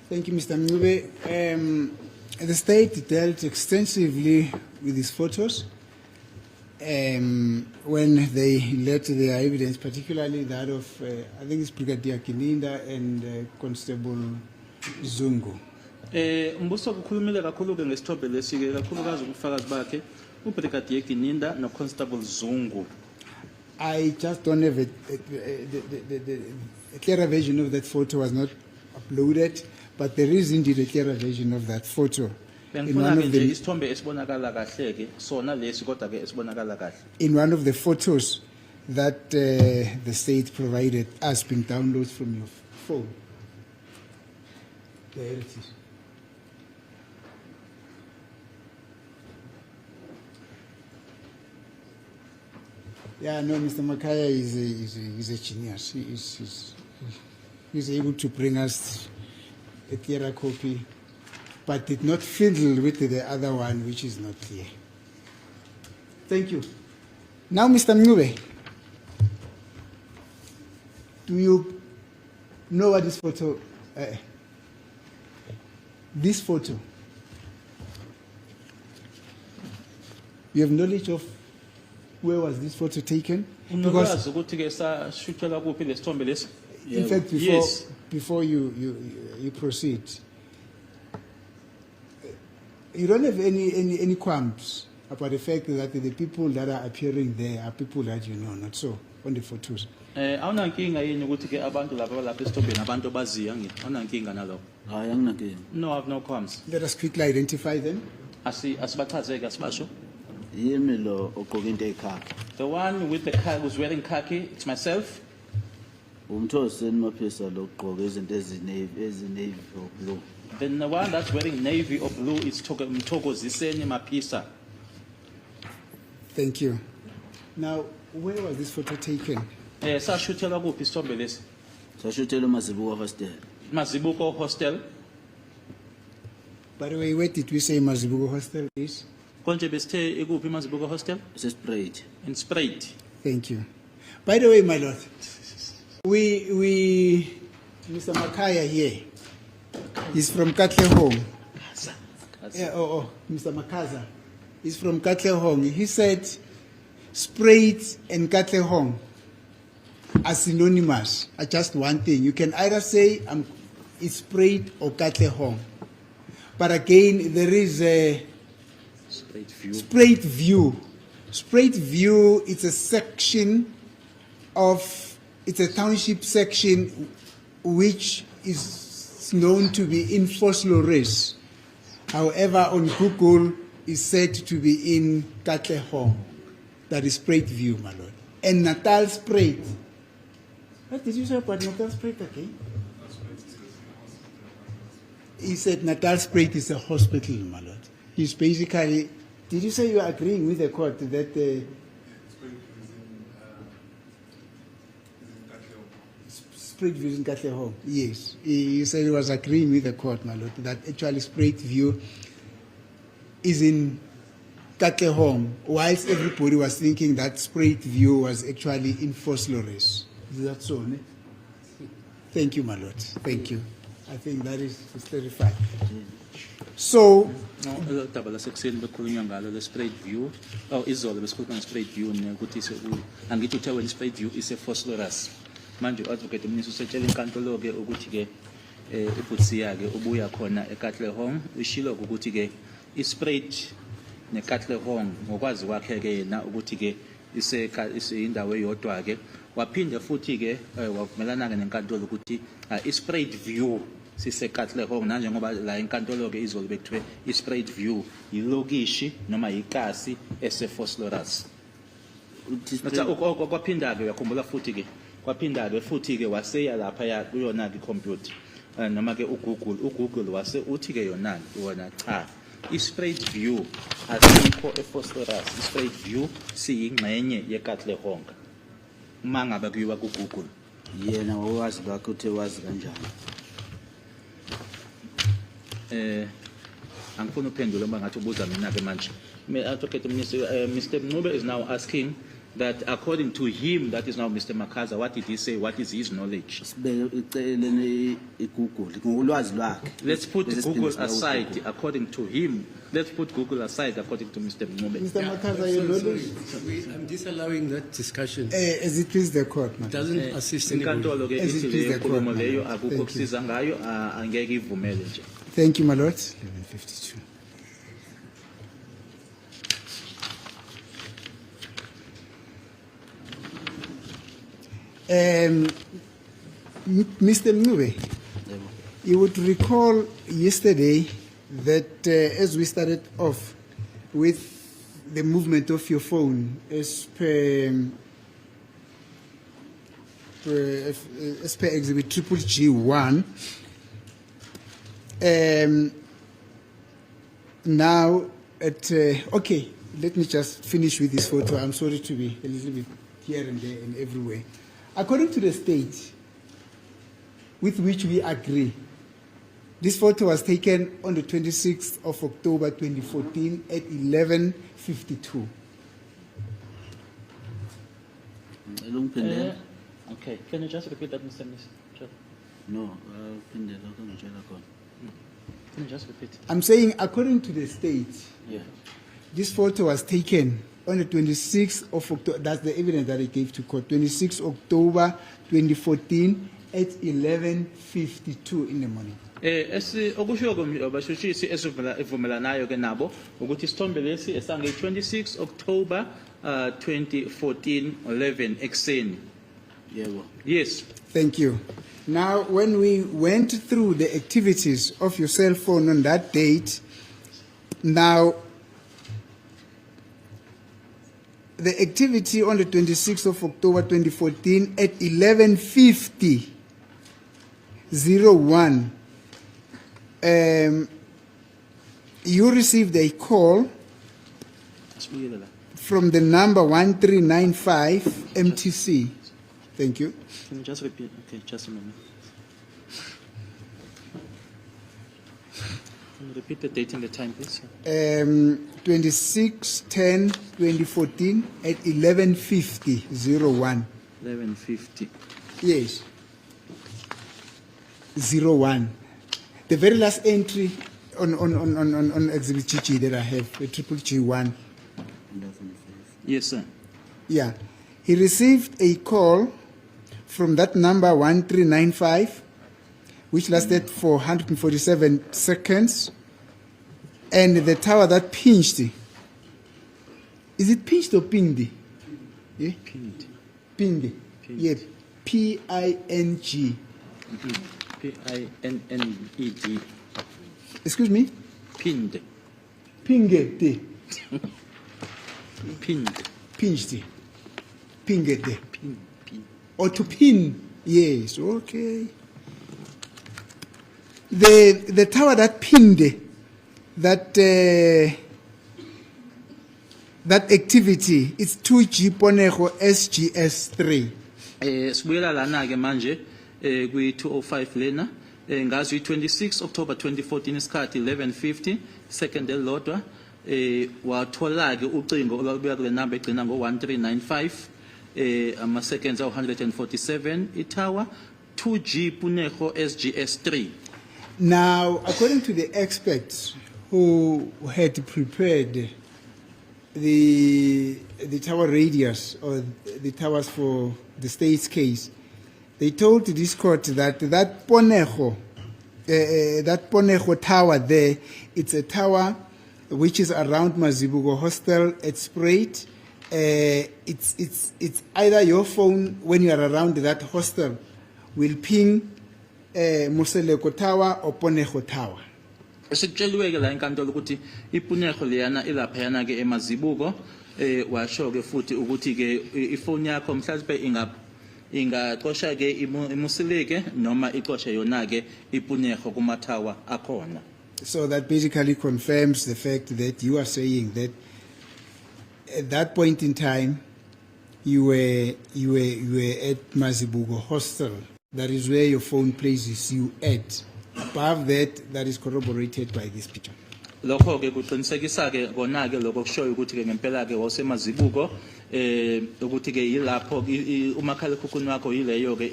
Thank you, Mr. Mngube. The state dealt extensively with these photos when they led to their evidence, particularly that of, I think it's Brigadier Kininda and Constable Zungu. Umbuso kukhulumile kakhulu ke ngesithombe lesike kakhulukazi ubufakazi bakhe uBrigadier Kininda noConstable Zungu. I just don't have a clearer version of that photo was not uploaded, but there is indeed a clearer version of that photo. In one of the photos that the state provided us being downloaded from your phone. There it is. Yeah, no, Mr. Makaya is a genius. He's able to bring us a clearer copy, but did not fiddle with the other one, which is not clear. Thank you. Now, Mr. Mngube. Do you know what this photo? This photo. You have knowledge of where was this photo taken? Because unolwazi ukuthi ke sashuthelwa kuphi lesithombe lesi? in fact, Yes. before you proceed, you don't have any qualms about the fact that the people that are appearing there are people that you know, not so on the photos. Awunankinga yini ukuthi ke abantu laba balapha esithombeni abantu baziya ngini? Awunankinga nalokho? Hayi anginankinga. No, I have no qualms. Let us quickly identify them. Asibachazeke asibasho. Yimi lo ogqoke into ekhakhi. The one with the car who's wearing khaki, it's myself. Umthoseni Maphisa lo ogqoke izinto ezinavy or blue. Then the one that's wearing navy or blue is Mthokoziseni Mapisa. Thank you. Now, where was this photo taken? Sashuthelwa kuphi isithombe lesi? Sashuthela Mazibuko hostel. Mazibuko Hostel. By the way, where did we say Mazibuko Hostel is? Konje besithe ikuphi Mazibuko Hostel? Sesprayed. In Spruit. Thank you. By the way, my lord, we Mr. Makaya here, he's from Katlehong. Yeah, Mr. Makaza, he's from Katlehong. He said, Spruit and Katlehong are synonymous. Are just one thing. You can either say it's Spruit or Katlehong. But again, there is a Spruit View. Spruit View. Spruit View, it's a section it's a township section which is known to be in Vosloorus. However, on Google, is said to be in Katlehong. That is Spruit View, my lord. And Natal Spruit. What did you say about Natal Spruit again? He said Natal Spruit is a hospital, my lord. He's basically, did you say you are agreeing with the court that Spruit View is in Katlehong? Yes. He said he was agreeing with the court, my lord, that actually Spruit View is in Katlehong, whilst everybody was thinking that Spruit View was actually in Vosloorus. Is that so? Ne? Thank you, my lord. Thank you. I think that is clarified. So, No, daba lasekuseni bekhulunywa ngalo le Spruit View. Oh, izolo besikhuluma nge-Spruit View ukuthi angithi uthe wena Spruit View ise Vosloorus. Manje u-advocate umnisi usetshela inkantolo ke ukuthi ke ibhutsi yakhe ubuya khona eKatlehong ushilo ukuthi ke iSpruit neKatlehong ngokwazi kwakhe ke yena ukuthi ke ise indawo eyodwa ke waphinde futhi ke wavumelana ke nenkantolo ukuthi iSpruit View siseKatlehong nanje ngoba la inkantolo ke izolo bekuthiwe iSpruit View yilokishi noma yikasi eseVosloorus. Kwaphinda ke uyakhumbula futhi ke kwaphinda ke futhi ke waseya lapha ya kuyona ke computer noma ke uGoogle wase uthi ke yona wona cha iSpruit View asikho eVosloorus. iSpruit View siyingxenye yeKatlehong mangabe kuyiwa kuGoogle. Yena wawazi bakho uthe wazi kanjani? Angifuna uphendule uma ngathi ubuza mina ke manje. Advocate Mr. Mncube is now asking that according to him, that is now Mr. Makaza, what did he say? What is his knowledge? Sibeke iceleni iGoogle ngolwazi lwakhe. Let's put Google aside according to him. Let's put Google aside according to Mr. Mncube. Mr. Makaza, your knowledge, I'm disallowing that discussion. as it please the court, It madam. doesn't assist anybody. Inkantolo ke As it ithi please le the court, nkulumo leyo madam. akukho Thank you. kusiza ngayo angeke ivumele nje. Thank you, my lord. 11:52. Mr. Mncube, you would recall yesterday that as we started off with the movement of your phone as per exhibit G1, now okay, let me just finish with this photo. I'm sorry to be a little bit here and there and everywhere. According to the state with which we agree, this photo was taken on the 26th of October 2014 at 11:52. Okay, can you just repeat that, Mr. Mnisi? No, phindela ukungitshela khona. Can you just repeat? I'm saying, according to the state, Yeah. this photo was taken on the 26th of October. That's the evidence that I gave to court. 26th October 2014 at 11:52 in the morning. Okusho abashushisi esivumelanayo ke nabo ukuthi isithombe lesi esange 26 October 2014 11 ekseni. Yebo. Yes. Thank you. Now, when we went through the activities of your cell phone on that date, now, the activity on the 26th of October 2014 at 11:50:01, you received a call Asibuyele la. from the number 1395 MTC. Thank you. Can you just repeat? Okay, just a moment. Can you repeat the date and the time, please? 26/10/2014 at 11:50:01. 11:50. Yes. 01. The very last entry on Exhibit GG that I have, the triple G1. Yes, sir. Yeah. He received a call from that number 1395, which lasted for 147 seconds. And the tower that pinched, is it pinched or pinged? Yeah? Pinned. Pinged. Yeah. P-I-N-G. P-I-N-N-E-D. Excuse me? Pinned. Pinged. Pinned. Pinched. Pinged. Pin. Pin. Or to pin. Yes, okay. The tower that pinned that that activity, it's 2G Ponejo SGS3. Sibuyela lana ke manje kwi 205 lena ngazi 26 October 2014 isikhathi 11:50 second elodwa wathola ke ucingo olwabuya kule number egcina ngo 1395 ama seconds awu 147 itower 2G Punejo SGS3. Now, according to the experts who had prepared the tower radius or the towers for the state's case, they told this court that that Ponejo tower there, it's a tower which is around Mazibuko Hostel at Spruit. It's either your phone when you are around that hostel will ping Moseleko Tower or Ponejo Tower. Sikutsheliwe ke la enkantolo ukuthi ipuneho leyana ilapha yana ke emazibuko washo ke futhi ukuthi ke ifoni yakho mhlawumbe ingaqosha ke imusileke noma iqoshe yona ke ipuneho kumathawa akhona. So that basically confirms the fact that you are saying that at that point in time you were at Mazibuko Hostel. That is where your phone places you at. Above that is corroborated by this picture. Lokho ke kuqinisekisa ke kona ke lokho kushoyo ukuthi ke ngempela ke wasemazibuko ukuthi ke yilapho umakhala ekhukhwini wakho yileyo ke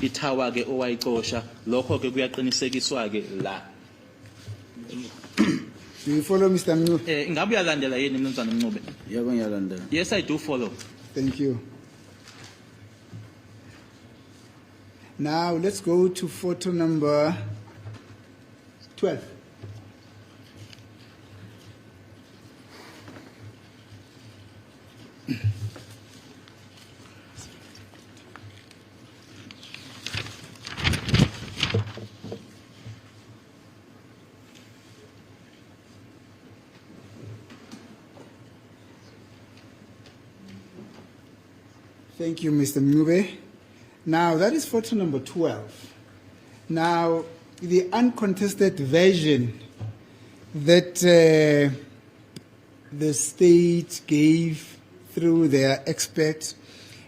ithawa ke owayixosha lokho ke kuyaqinisekiswa ke la. Do you follow, Mr. Mnu? Ingabe uyalandela yini mnumzana Mncube? Yebo ngiyalandela. Yes, I do follow. Thank you. Now let's go to photo number 12. Thank you, Mr. Mube. Now, that is photo number 12. Now, the uncontested version that the state gave through their experts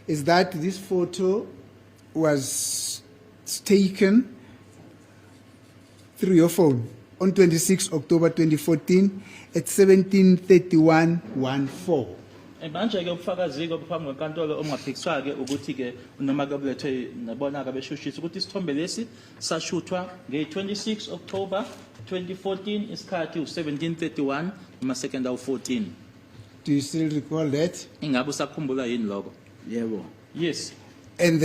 is that this photo was taken through your phone on 26 October 2014 at 17:31:14. Manje ke ubufakazi ke phambi kwenkantolo ongaphikiswa ke ukuthi ke noma ke bulethwe nabona ke beshushisa ukuthi isithombe lesi sashuthwa nge-26 October 2014 isikhathi u-17:31 noma second awu-14. Do you still recall that? Ingabe usakhumbula yini lokho? Yebo. Yes. And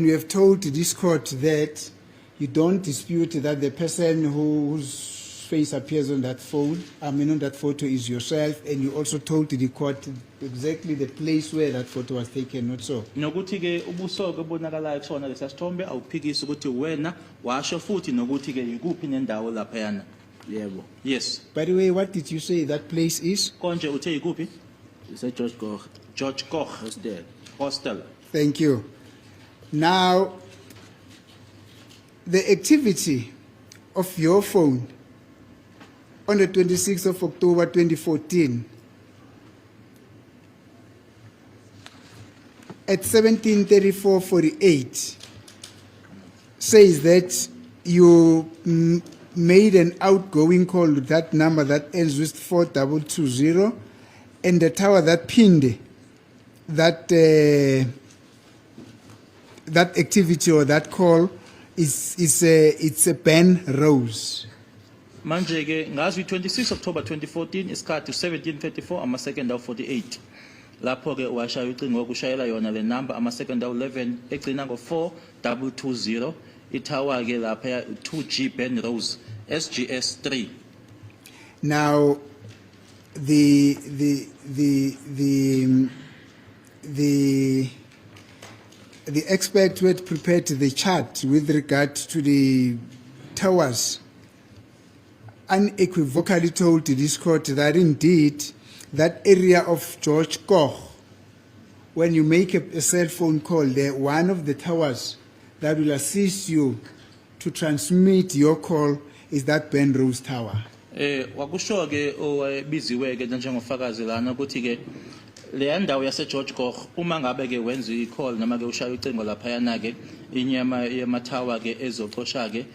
we have told this court that you don't dispute that the person whose face appears on that phone, on that photo is yourself, and you also told the court exactly the place where that photo was taken, not so? Nokuthi ke ubuso ke bonakalayo kusona lesa sithombe awuphikisi ukuthi wena washo futhi nokuthi ke ikuphi nendawo lapha yana. Yebo. Yes. By the way, what did you say that place is? Konje uthe ikuphi? Ise George Koch George Koch Hostel. Hostel. Thank you. Now, the activity of your phone on the 26th of October 2014 at 17:34:48 says that you made an outgoing call to that number that ends with 4220, and the tower that pinned that that activity or that call it's a Ben Rose. Manje ke ngazi 26 October 2014 isikhathi 17:34 ama second awu 48. Lapho ke washaya ucingo ukushayela yona le number ama second awu 11 egcina ngo 4220 itower ke lapha 2G Ben Rose SGS 3. Now, the expert who had prepared the chart with regard to the towers unequivocally told this court that indeed that area of George Koch, when you make a cell phone call there, one of the towers that will assist you to transmit your call is that Ben Rose Tower. Wakusho ke obiziwe ke njengofakazi lana ukuthi ke le ndawo yase George Koch uma ngabe ke wenza i-call noma ke ushaya ucingo lapha yana ke inyama yamatower ke ezoxosha ke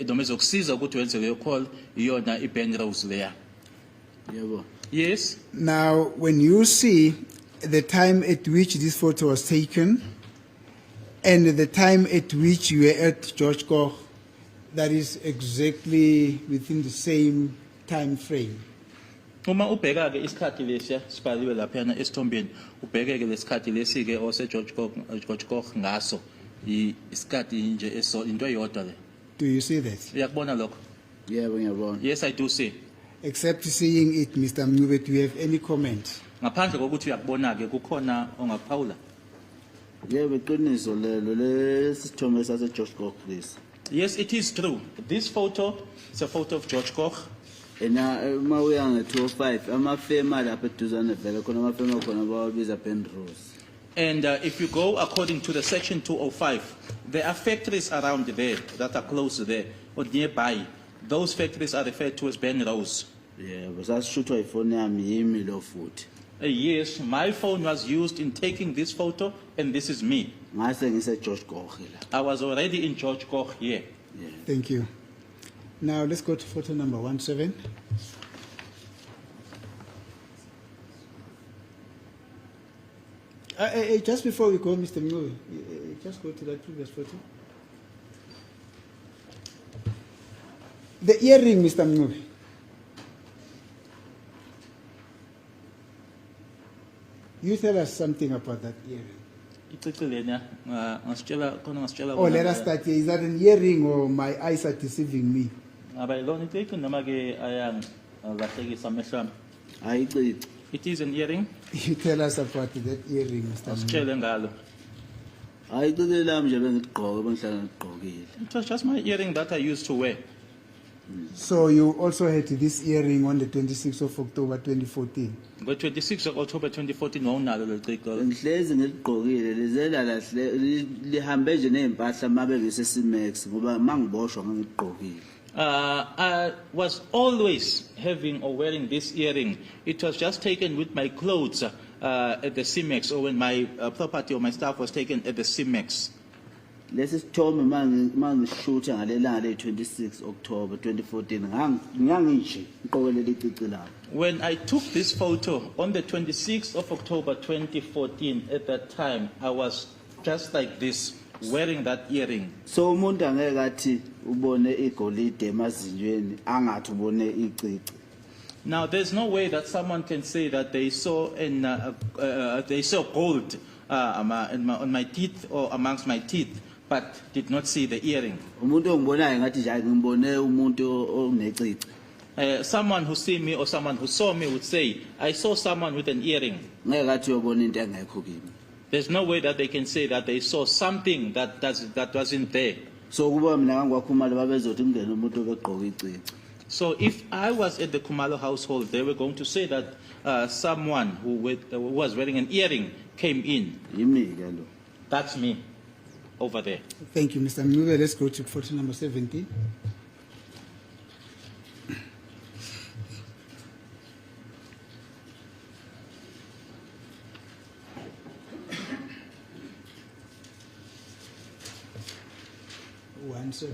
noma ezokusiza ukuthi wenze leyo call iyona iBen Rose leya. Yebo. Yes. Now, when you see the time at which this photo was taken and the time at which you were at George Koch, that is exactly within the same time frame. Uma ubheka ke isikhathi lesiya sibhaliwe lapha yana esithombeni ubheke ke lesikhathi lesi ke ose George Koch ngaso isikhathi nje eso into eyodwa le. Do you see that? Uyakubona lokho? Yebo ngiyabona. Yes, I do see. Except seeing it, Mr. Mnube, do you have any comment? Ngaphandle kokuthi uyakubona ke kukhona ongaphawula. Yebo iqiniso lelo lesithombe sase George Koch lesi. Yes, it is true. This photo is a photo of George Koch. Ena mawuya nge-205 amafema lapha eduzane vele khona amafema khona bawabiza Ben Rose. And if you go according to the section 205, there are factories around there that are close there or nearby. Those factories are referred to as Ben Rose. Yebo sasishuthwa ifoni yami yimi lo futhi. Yes, my phone was used in taking this photo, and this is me. Ngase ngise George Koch la. I was already in George Koch here. Thank you. Now let's go to photo number 17. Just before we go, Mr. Mnube, just go to that previous photo. The earring, Mr. Mnube. You tell us something about that earring. Oh, let us start here. Is that an earring or my eyes are deceiving me? Ayiqiqi. It is an earring. You tell us about that earring, Mr. Mnube. Asitshele ngalo. Ayiqiqi lami nje bengigqoke bengihlala ngigqokile. It was just my earring that I used to wear. So you also had this earring on the 26th of October 2014. But 26 of October 2014 wawunalo lelo ciko. Ngihlezi ngiligqokile lizela lahle lihambe nje nezimpahla mabe ngisesimex ngoba mangiboshwa ngigqokile. I was always having or wearing this earring. It was just taken with my clothes at the CIMEX or when my property or my stuff was taken at the CIMEX. lesi sithombe mangishutha ngalelanga le-26 October 2014 nganginje ngiqokelele icici lami. When I took this photo on the 26th of October 2014, at that time, I was just like this, wearing that earring. So umuntu angeke athi ubone igolide emazinyweni angathi ubone icici. Now, there's no way that someone can say that they saw gold on my teeth or amongst my teeth, but did not see the earring. Umuntu ongibonayo ngathi nje ngibone umuntu onecici. Someone who see me or someone who saw me would say, I saw someone with an earring. Ngeke athi uyobona into engekho kimi. There's no way that they can say that they saw something that wasn't there. So kuba mina ngangwakhumalo babezothi kungena umuntu obegqoka icici. So if I was at the Kumalo household, they were going to say that someone who was wearing an earring came in. Yimi ke lo. That's me over there. Thank you, Mr. Mngube. Let's go to photo number 17. One, sir.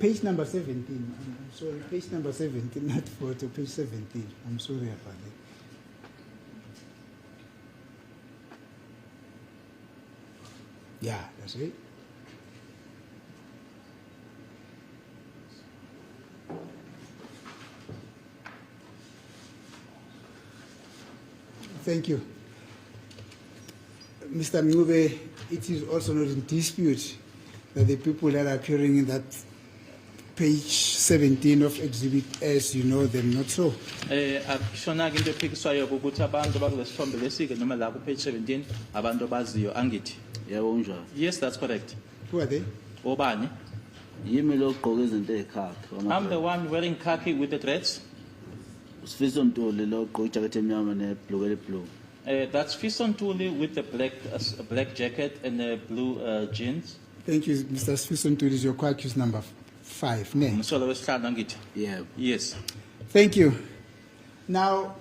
Page number 17. I'm sorry, page number 17, not photo, page 17. I'm sorry about that. Yeah, that's it. Thank you. Mr. Mngube, it is also not in dispute that the people that are appearing in that page 17 of Exhibit S, you know them, not so. Akshona into ephikiswayo ukuthi abantu bakulesithombe lesike noma la ku page 17 abantu abaziyo angithi. Yebo unjalo. Yes, that's correct. Who are they? Obani? Yimi lo ogqoka izinto ezikhakhi. I'm the one wearing khaki with the dreads. Sifiso Ntuli lo ogqoka ijacket emnyama nebhlukwe leblue. That's Fison Tuli with the black jacket and the blue jeans. Thank you, Mr. Sfison Tuli. Your quote is number 5. Ne? Msolo wesihlanu angithi. Yebo. Yes. Thank you. Now,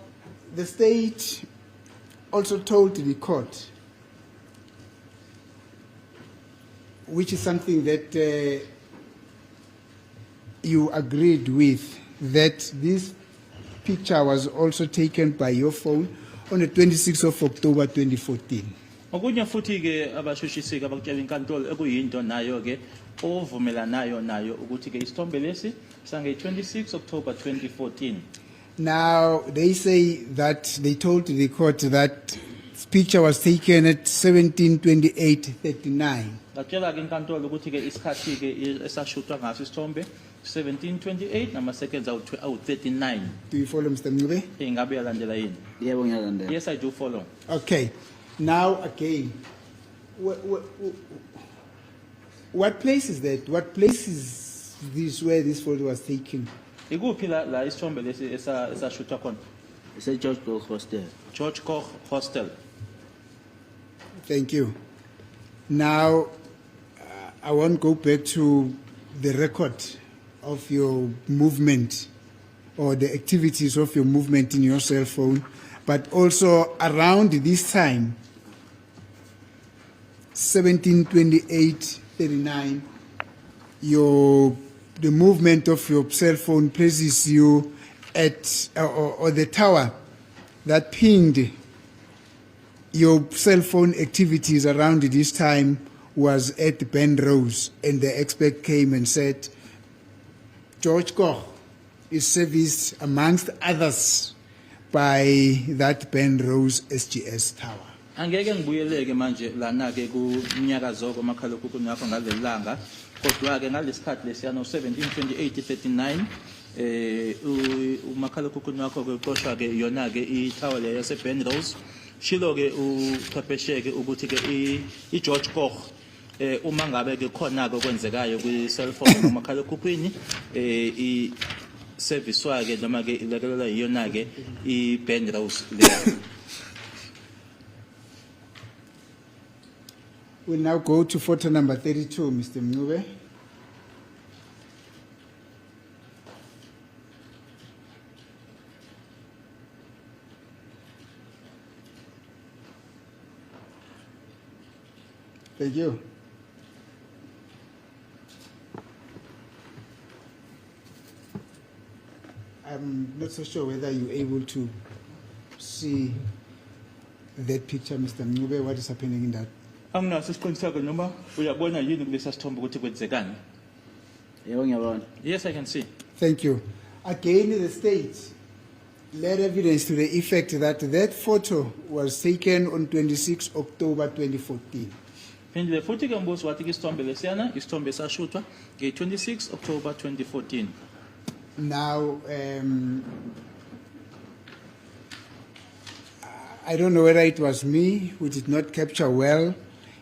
the state also told the court, which is something that you agreed with, that this picture was also taken by your phone on the 26th of October 2014. Okunye futhi ke abashushisiki abakutshela inkantolo ekuyinto nayo ke ovumelanayo nayo ukuthi ke isithombe lesi sange 26 October 2014. Now, they say that they told the court that this picture was taken at 17:28:39. Batshela ke inkantolo ukuthi ke isikhathi ke esashutwa ngaso isithombe 17:28 nama seconds awu 39. Do you follow, Mr. Mngube? Ingabe yalandela yini? Yebo ngiyalandela. Yes, I do follow. Okay. Now, again, what place is that? What place is this where this photo was taken? Ikuphi la isithombe lesi esashutwa khona? Ise George Koch Hostel. George Koch Hostel. Thank you. Now, I want to go back to the record of your movement or the activities of your movement in your cell phone, but also around this time, 17:28:39, the movement of your cell phone places you at or the tower that pinged your cell phone activities around this time was at Penrose, and the expert came and said, George Koch is serviced amongst others by that Penrose SGS tower. Angeke ngibuyeleke manje lana ke kunyakazo kwamakhalekhukhwini yakho ngalelanga kodwa ke ngalesikhathi lesiyano 17:28:39 umakhalekhukhwini wakho ke uqoshwa ke yona ke itower le yase Penrose shilo ke uqhwepheshe ke ukuthi ke I George Koch uma ngabe ke khona ke kwenzekayo kwi cellphone nomakhalekhukhwini I service wake noma ke ilekelela yona ke I Penrose le We'll now go to photo number 32, Mr. Mncube. Thank you. I'm not so sure whether you're able to see that picture, Mr. Mncube, what is happening in that. Anginaso isiqiniseko noma uyabona yini kulesa sithombe ukuthi kwenzekani? Yebo ngiyabona. Yes, I can see. Thank you. Again, the state led evidence to the effect that that photo was taken on 26 October 2014. Phindile futhi ke mbuzo wathi ke isithombe lesiyana isithombe sashuthwa nge-26 October 2014. Now, I don't know whether it was me who did not capture well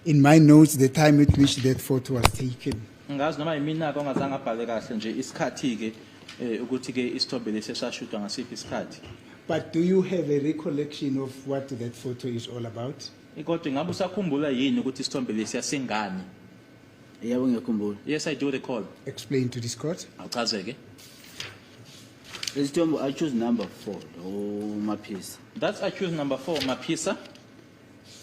in my notes the time at which that photo was taken. Ngazi noma yimina ke ongazange abhale kahle nje isikhathi ke ukuthi ke isithombe lesi sashutwa ngasiphi isikhathi. But do you have a recollection of what that photo is all about? Kodwa ngabe usakhumbula yini ukuthi isithombe lesi yasengani? Yebo ngiyakhumbula. Yes, I do recall. Explain to this court. Awuchazeke. Lesithombe I choose number 4 Maphisa. That's accused number 4, Maphisa.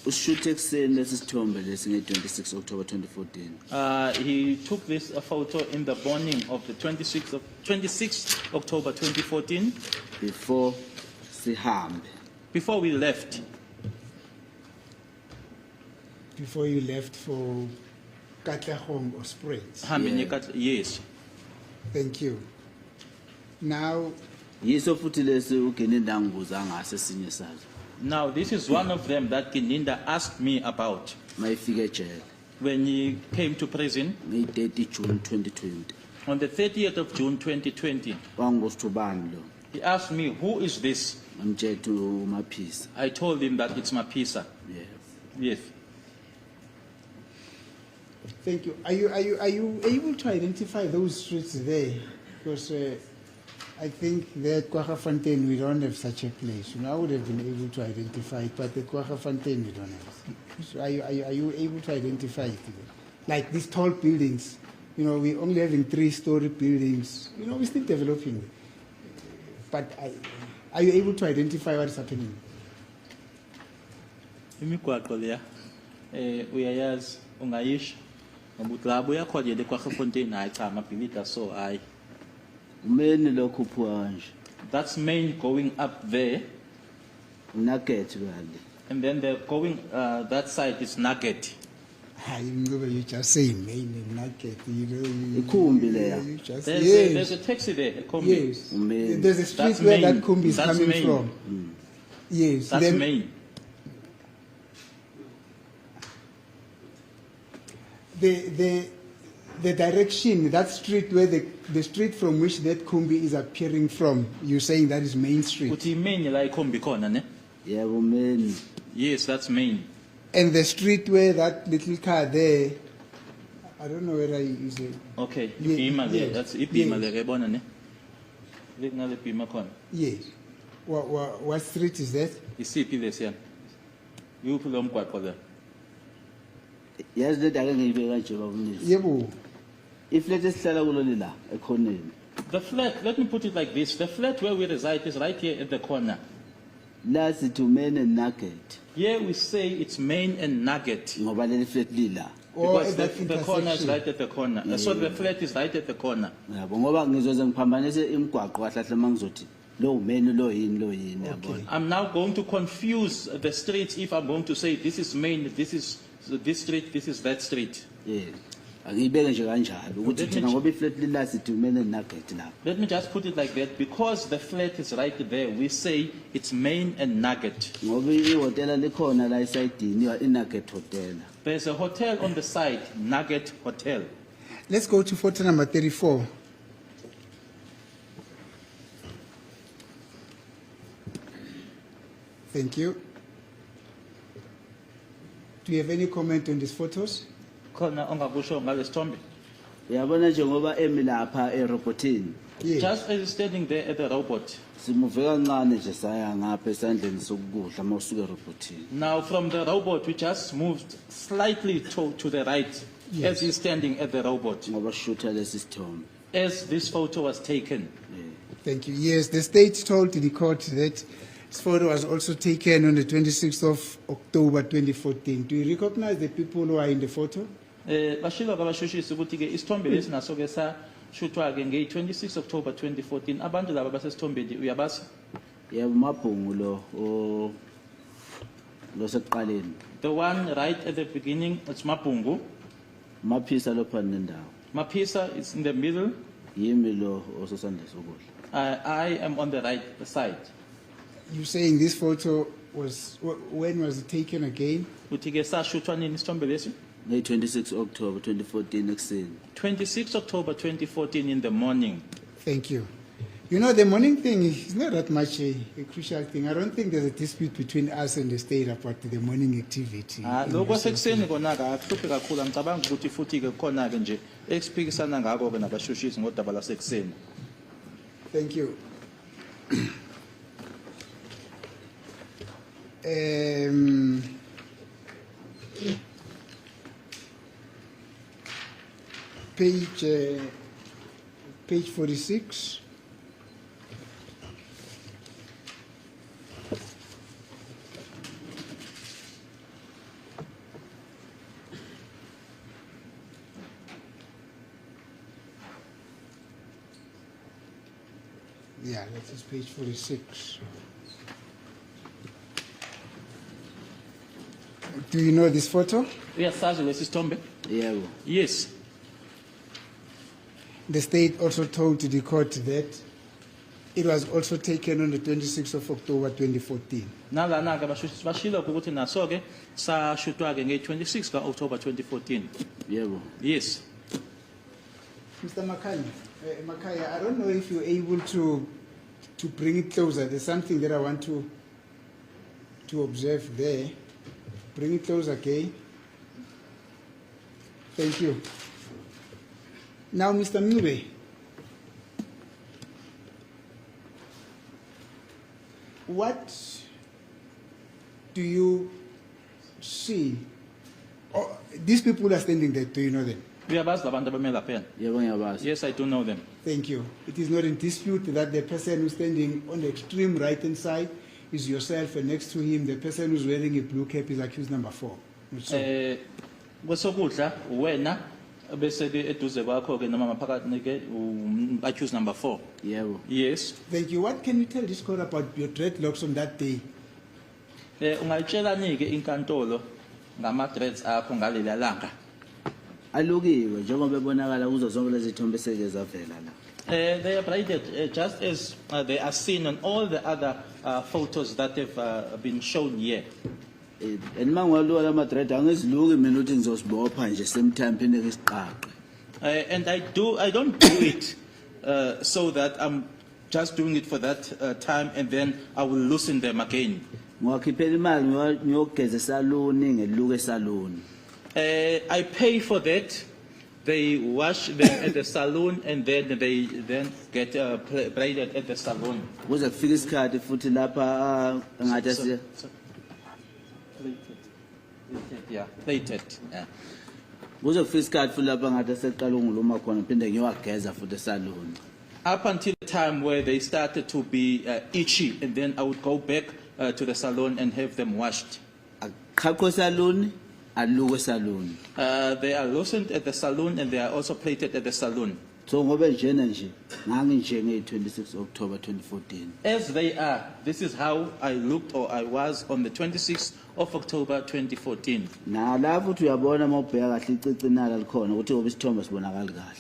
Ushoot ekuseni lesithombe lesi nge-26 October 2014. He took this photo in the morning of the 26th October 2014 Before sihambe. before we left. Before you left for Katlehong or Springs. Yes. Thank you. Now, Yiso futhi lesi uGeninda ngibuza ngase sinye sazo. Now, this is one of them that Gininda asked me about Mayifike ejele when he came to prison nge-30 June 2020. on the 30th of June 2020. Wangusithi ubani lo? He asked me, who is this? Ngimtshela uMaphisa. I told him that it's Maphisa. Yes. Yes. thank you. Are you able to identify those streets there? Because I think there at Kwaggafontein we don't have such a place. I would have been able to identify it, but at Kwaggafontein we don't have. So are you able to identify it? Like these tall buildings, we're only having 3-story buildings. We're still developing. But are you able to identify what is happening? Imigwaqo leya uyayazi ungayisho ngoba uthi labo uyakhona eKwaggafontein hayi cha amabhilidi so hayi. Umeni lokho uphuka kanje. That's main going up there, Nugget kanje. and then they're going that side is Nugget. You just say main and nugget, Ikhumbi leya. You just There's a taxi there, a combi. yes. Umeni. There's a street That's where main. that combi is That's coming main. from. Yes. That's then main. The direction, that street where the street from which that combi is appearing from, you're saying that is Main Street. Uthi main la ikhombi khona ne? Yebo umeni. Yes, that's main. And the street where that little car there, I don't know whether is it. Okay, Ye- ibhima there. yes, That's ibhima yes. there yabona ne? Lekunale bhima khona. Yes. What street is that? Isiphi lesiyana? Yuphi lo mgwaqo le? Yazi le dake ngiyibeka kanje babunisi. Yebo. Iflat esihlala kulo lila ekhoneni. The flat, let me put it like this. The flat where we reside is right here at the corner. La sithi umeni and Nugget Here we say it's main and Nugget. ngoba leli flat lila. Or Because at that the corner is intersection. right at the corner. So the flat is right at the corner. Yabo ngoba ngizoze ngiphambanise imigwaqo kahle kahle mangizothi lo umeni lo yini yabona. I'm now going to confuse the streets if I'm going to say this is main, this is this street, this is that street. Yeah. Angiyibeke nje kanjalo ukuthi Let me thina ngoba iflat lila sithi umeni and Nugget la. Let me just put it like that. Because the flat is right there, we say it's main and Nugget. Ngoba ihotela likhona la esayidini iNugget Hotel. There's a hotel on the side, Nugget Hotel. Let's go to photo number 34. Thank you. Do you have any comment on these photos? Khona ongakusho ngalesithombe. Uyabona nje ngoba emi lapha eRobotini Yes. Just as he's standing there at the robot. simuve kancane nje saya ngapha esandleni sokudla mawusuke robotini. Now from the robot, we just moved slightly to the right as he's standing at the robot. Ngoba shutha lesi sithombe. As this photo was taken. Thank you. Yes, the state told the court that this photo was also taken on the 26th of October 2014. Do you recognize the people who are in the photo? Bashilo kabashushisi ukuthi ke isithombe lesi naso ke sa shootwa ke nge 26 October 2014 abantu laba basesithombeni uyabazi. Yebo mabhungu lo sekuqaleni. The one right at the beginning, it's Mapungu. Maphisa lo phana nendawo. Mapisa is in the middle. Yimi lo ososandla sokudla. I am on the right side. You're saying this photo was, when was it taken again? Uthi ke sa shootwa nini isithombe lesi? Ngay 26 October 2014 ekuseni. 26 October 2014 in the morning. Thank you. You know, the morning thing is not that much a crucial thing. I don't think there's a dispute between us and the state about the morning activity. Lokho sekuseni kona ka akuhluphi kakhulu ngicabanga ukuthi futhi ke khona ke nje esiphikisana ngako ke nabashushisi ngodaba lasekuseni. Thank you. Page 46. Yeah, that is page 46. Do you know this photo? Uyasazi lesi sithombe? Yebo. Yes. The state also told the court that it was also taken on the 26th of October 2014. Nalana ke abashushisi bashilo ukuthi naso ke sa shootwa ke nge 26 ka October 2014. Yebo. Yes. Mr. Makaya, I don't know if you're able to bring it closer. There's something that I want to observe there. Bring it closer, okay? Thank you. Now, Mr. Mube, what do you see? Oh, these people are standing there. Do you know them? Uyabazi labantu abame lapha? Yebo ngiyabazi. Yes, I do know them. Thank you. It is not in dispute that the person who's standing on the extreme right-hand side is yourself, and next to him, the person who's wearing a blue cap is accused number 4. So, Kwesokudla wena bese ke eduze kwakho ke noma maphakathi ke accused number 4. Yebo. Yes. thank you. What can you tell this court about your dreadlocks on that day? Ungayitshela nike inkantolo ngama dreads akho ngaleli langa. Alukiwe njengoba bebonakala kuzo zonke lezi thombe seke zavela la. They are braided just as they are seen on all the other photos that have been shown here. And mangwaluka la madred angeziluki mina uthi ngizosibopha nje sometime phinde ngisiqaqe. And I don't do it so that I'm just doing it for that time and then I will loosen them again. Ngiyakhiphela imali ngiyogeza esaloni ngeluka esaloni. I pay for that. They wash them at the salon and then they get braided at the salon. Kuze kufika isikhathi futhi lapha ngathi Yeah, plated. Yeah. kuze kufika isikhathi futhi lapha ngathi seqala unguluma khona phinde ngiyowageza futhi esaloni. Up until the time where they started to be itchy, and then I would go back to the salon and have them washed. Aqhaqho esaloni aluke esaloni. They are loosened at the salon and they are also plated at the salon. So ngoba njena nje nganginje nge 26 October 2014. As they are, this is how I looked or I was on the 26th of October 2014. Na la futhi uyabona mawubheka kahle icici nala likhona ukuthi ngoba isithombe sibonakala kahle.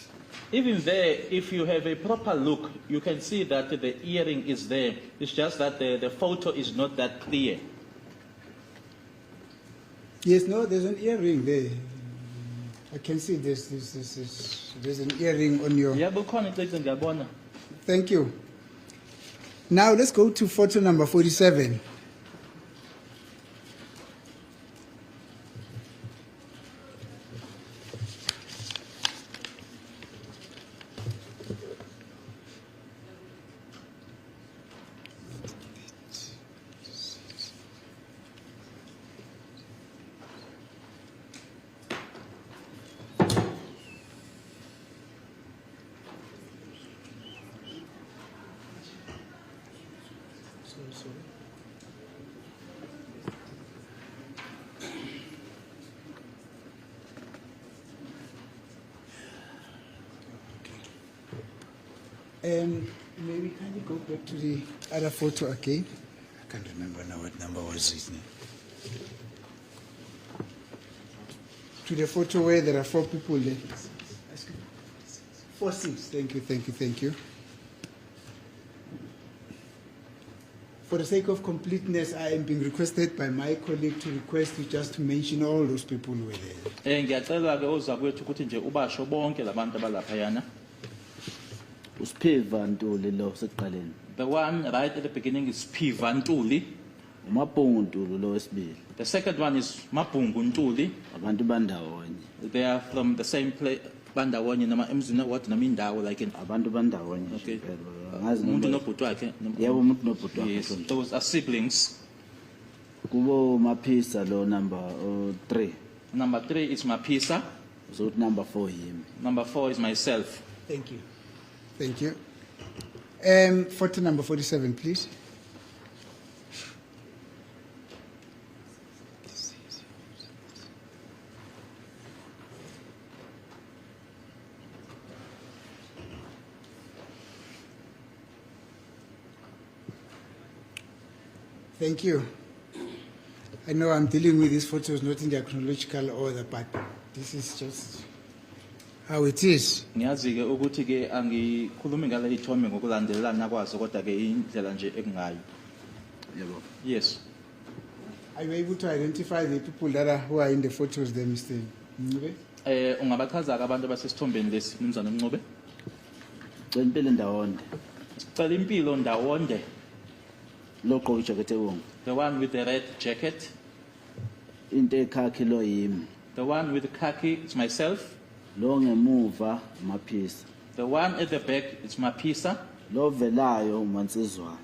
Even there, if you have a proper look, you can see that the earring is there. It's just that the photo is not that clear. Yes, no, there's an earring there. I can see there's an earring on your... Yeah, bukhona icece ngiyabona. Thank you. Now let's go to photo number 47. Maybe can you go back to the other photo again? I can't remember now what number was it. To the photo where there are 4 people there. 4-6. Thank you. For the sake of completeness, I am being requested by my colleague to request you just to mention all those people who were there. Ngiyacela ke ozakwethu ukuthi nje ubasho bonke labantu abalaphayana. Usiphiva Ntuli lo sekuqaleni. The one right at the beginning is Phiva Ntuli. Umabhungu Ntuli lo wesibili. The second one is Mabhungu Ntuli. Abantu bandawonye. They are from the same place. Bandawonye noma emzini what noma indawo like in. Abantu bandawonye. Okay. Ngazi Umuntu noma. nobhuti wakhe. Yebo umuntu nobhuti wakhe. Yes, those are siblings. Kubo Maphisa lo number 3. Number 3 is Mapisa. So number 4 him. Number 4 is myself. Thank you. Photo number 47, please. Thank you. I know I'm dealing with these photos not in the chronological order, but this is just how it is. Ngiyazi ke ukuthi ke angikhulumi ngale ithombe ngokulandelana kwazo kodwa ke indlela nje ekungayo. Yebo. Yes. Are you able to identify the people who are in the photos there, Mr. Ncube? Ungabachaza ke abantu abasesithombeni lesi Mnumzana Ncube? Cela impilo ndawonde. Sicela impilo ndawonde. Lo gqoka ijacket ebomvu. The one with the red jacket. Into ekhakhi lo yimi. The one with the khaki is myself. Lo ngemuva Maphisa. The one at the back is Mapisa. Lo velayo uMansizwana.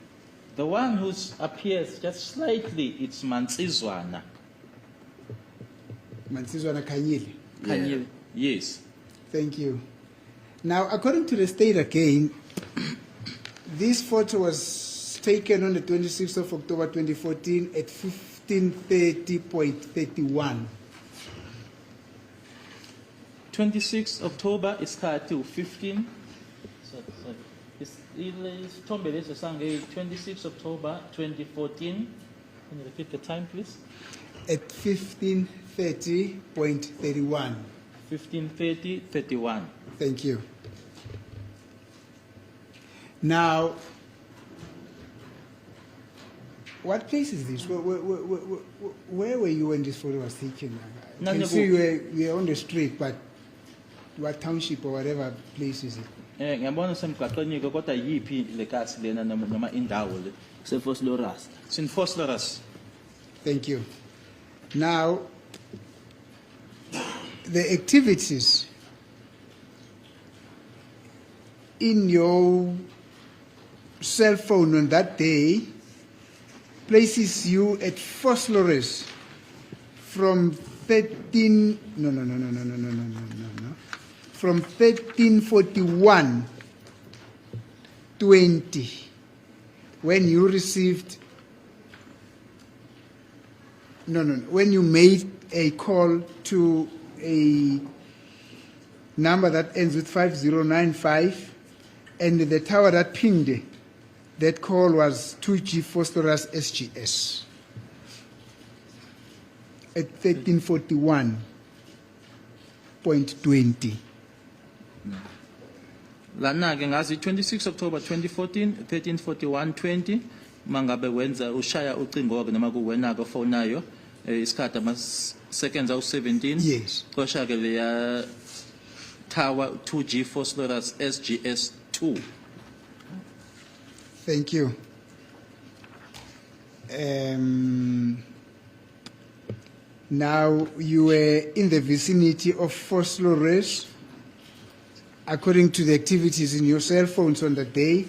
The one who appears just slightly, it's Mansizwana. Mansizwana Khanyile. Khanyile. Yes. Thank you. Now, according to the state again, this photo was taken on the 26th of October 2014 at 15:30.31. 26 October is to 15. Sorry. Isithombe lesi sange 26 October 2014. Can you repeat the time, please? At 15:30.31. 15:30:31. Thank you. Now, what place is this? Where were you when this photo was taken? I can see you were on the street, but what township or whatever place is it? Ngiyabona semgaqweni ke kodwa yipi lekasi lena noma indawo le. Sefosloras. Sin Phosphorus. Thank you. Now, the activities in your cell phone on that day places you at Phosphorus from 1341:20 when you received when you made a call to a number that ends with 5095 and the tower that pinged that call was 2G Phosphorus SGS at 1341:20. Lana ke ngazi 26 October 2014 1341:20 mangabe wenza ushaya ucingo ke noma kuwena ke phone nayo isikhathi ama seconds awu 17. Yes. Qosha ke leya tower 2G Phosphorus SGS 2. Thank you. Now you were in the vicinity of Phosphorus according to the activities in your cell phones on the day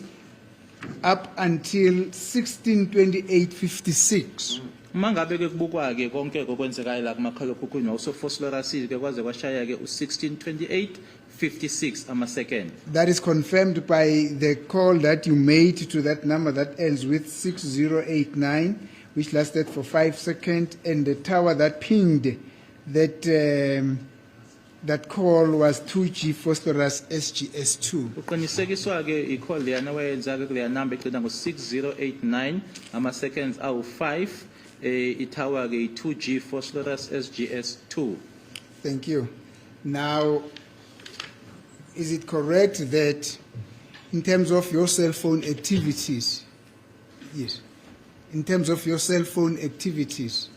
up until 16:28:56 Mangabe ke kubukwa ke konke okwenzekayo la kumakhalekhukhwini wawusofoslorasil ke kwaze kwashaya ke u162856 ama-second. That is confirmed by the call that you made to that number that ends with 6089, which lasted for 5 seconds, and the tower that pinged that that call was 2G Phosphorus SGS2. Uqinisekiswa ke i-call leyana wayenza ke kuleya number egcina ngo6089 ama-seconds awu5 itower ke i-2G Phosphorus SGS2. Thank you. Now, is it correct that in terms of your cell phone activities, yes, in terms of your cell phone activities,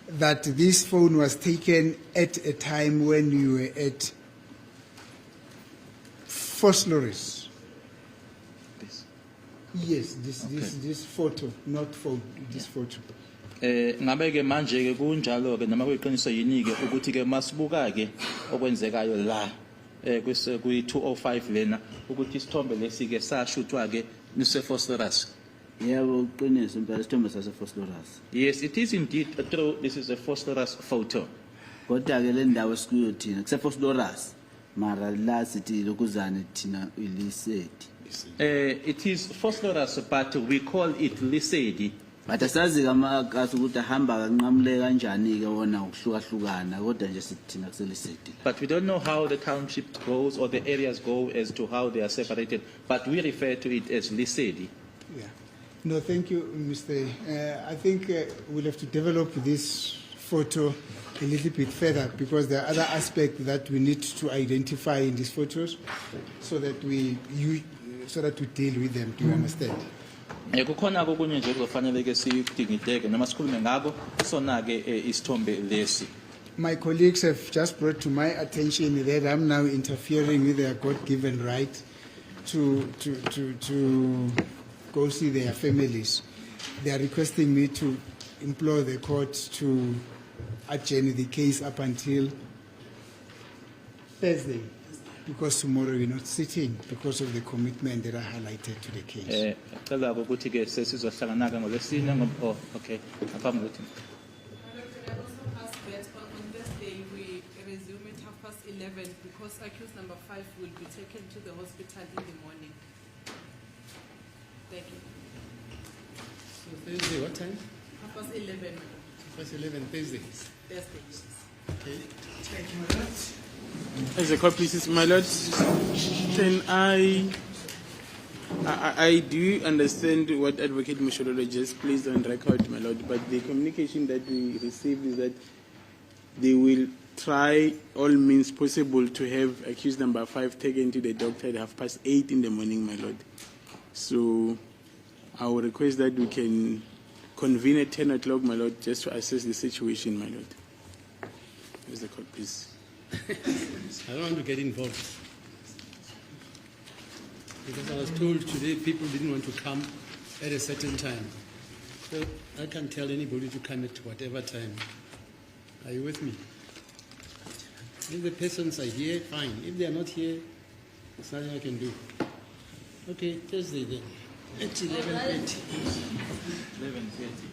that this phone was taken at a time when you were at Phosphorus? Yes, this photo, not phone, this photo. Ngabe ke manje ke kunjalo ke noma kuyiqiniso yini ke ukuthi ke masibuka ke okwenzekayo la kwi-205 lena ukuthi isithombe lesi ke sashuthwa ke nise-phosphorus. Yebo uqiniso impela isithombe sase-phosphorus. Yes, it is indeed true. This is a phosphorus photo. Kodwa ke le ndawo esikuyo thina kuse-phosphorus mara la sithi lokuzane thina ilisedi. It is phosphorus, but we call it Lesedi. But asazi kamakasi ukuthi ahamba kanqamule kanjani ke wona ukuhlukahlukana kodwa nje sithi thina kuselisedi. But we don't know how the township goes or the areas go as to how they are separated. But we refer to it as Lesedi. Yeah. No, thank you, Mr. I think we'll have to develop this photo a little bit further because there are other aspects that we need to identify in these photos so that we deal with them. Do you understand? Kukhona okunye nje kuzofanele ke sidingideke noma sikhulume ngako sona ke isithombe lesi. My colleagues have just brought to my attention that I'm now interfering with their God-given right to go see their families. They are requesting me to implore the court to adjourn the case up until Thursday, because tomorrow we're not sitting because of the commitment that I highlighted to the case. Cela ukuthi ke sesizohlangana ke ngolesine oh okay ngaphambi ukuthi On Thursday, we resume at 11:30 because accused number 5 will be taken to the hospital in the morning. Thank you. So Thursday, what time? 11:30, First 11, Thursday. Thursday. Okay. As a copy, my lord, can I do understand what Advocate Mushololo just placed on record, my lord, but the communication that we received is that they will try all means possible to have accused number 5 taken to the doctor at 8:30 in the morning, my lord. So I will request that we can convene at 10 o'clock, my lord, just to assess the situation, my lord. Where's the court, please? I don't want to get involved. Because I was told today people didn't want to come at a certain time. So I can tell anybody to come at whatever time. Are you with me? If the persons are here, fine. If they are not here, there's nothing I can do. Okay, Thursday then. At 11:30. 11:30.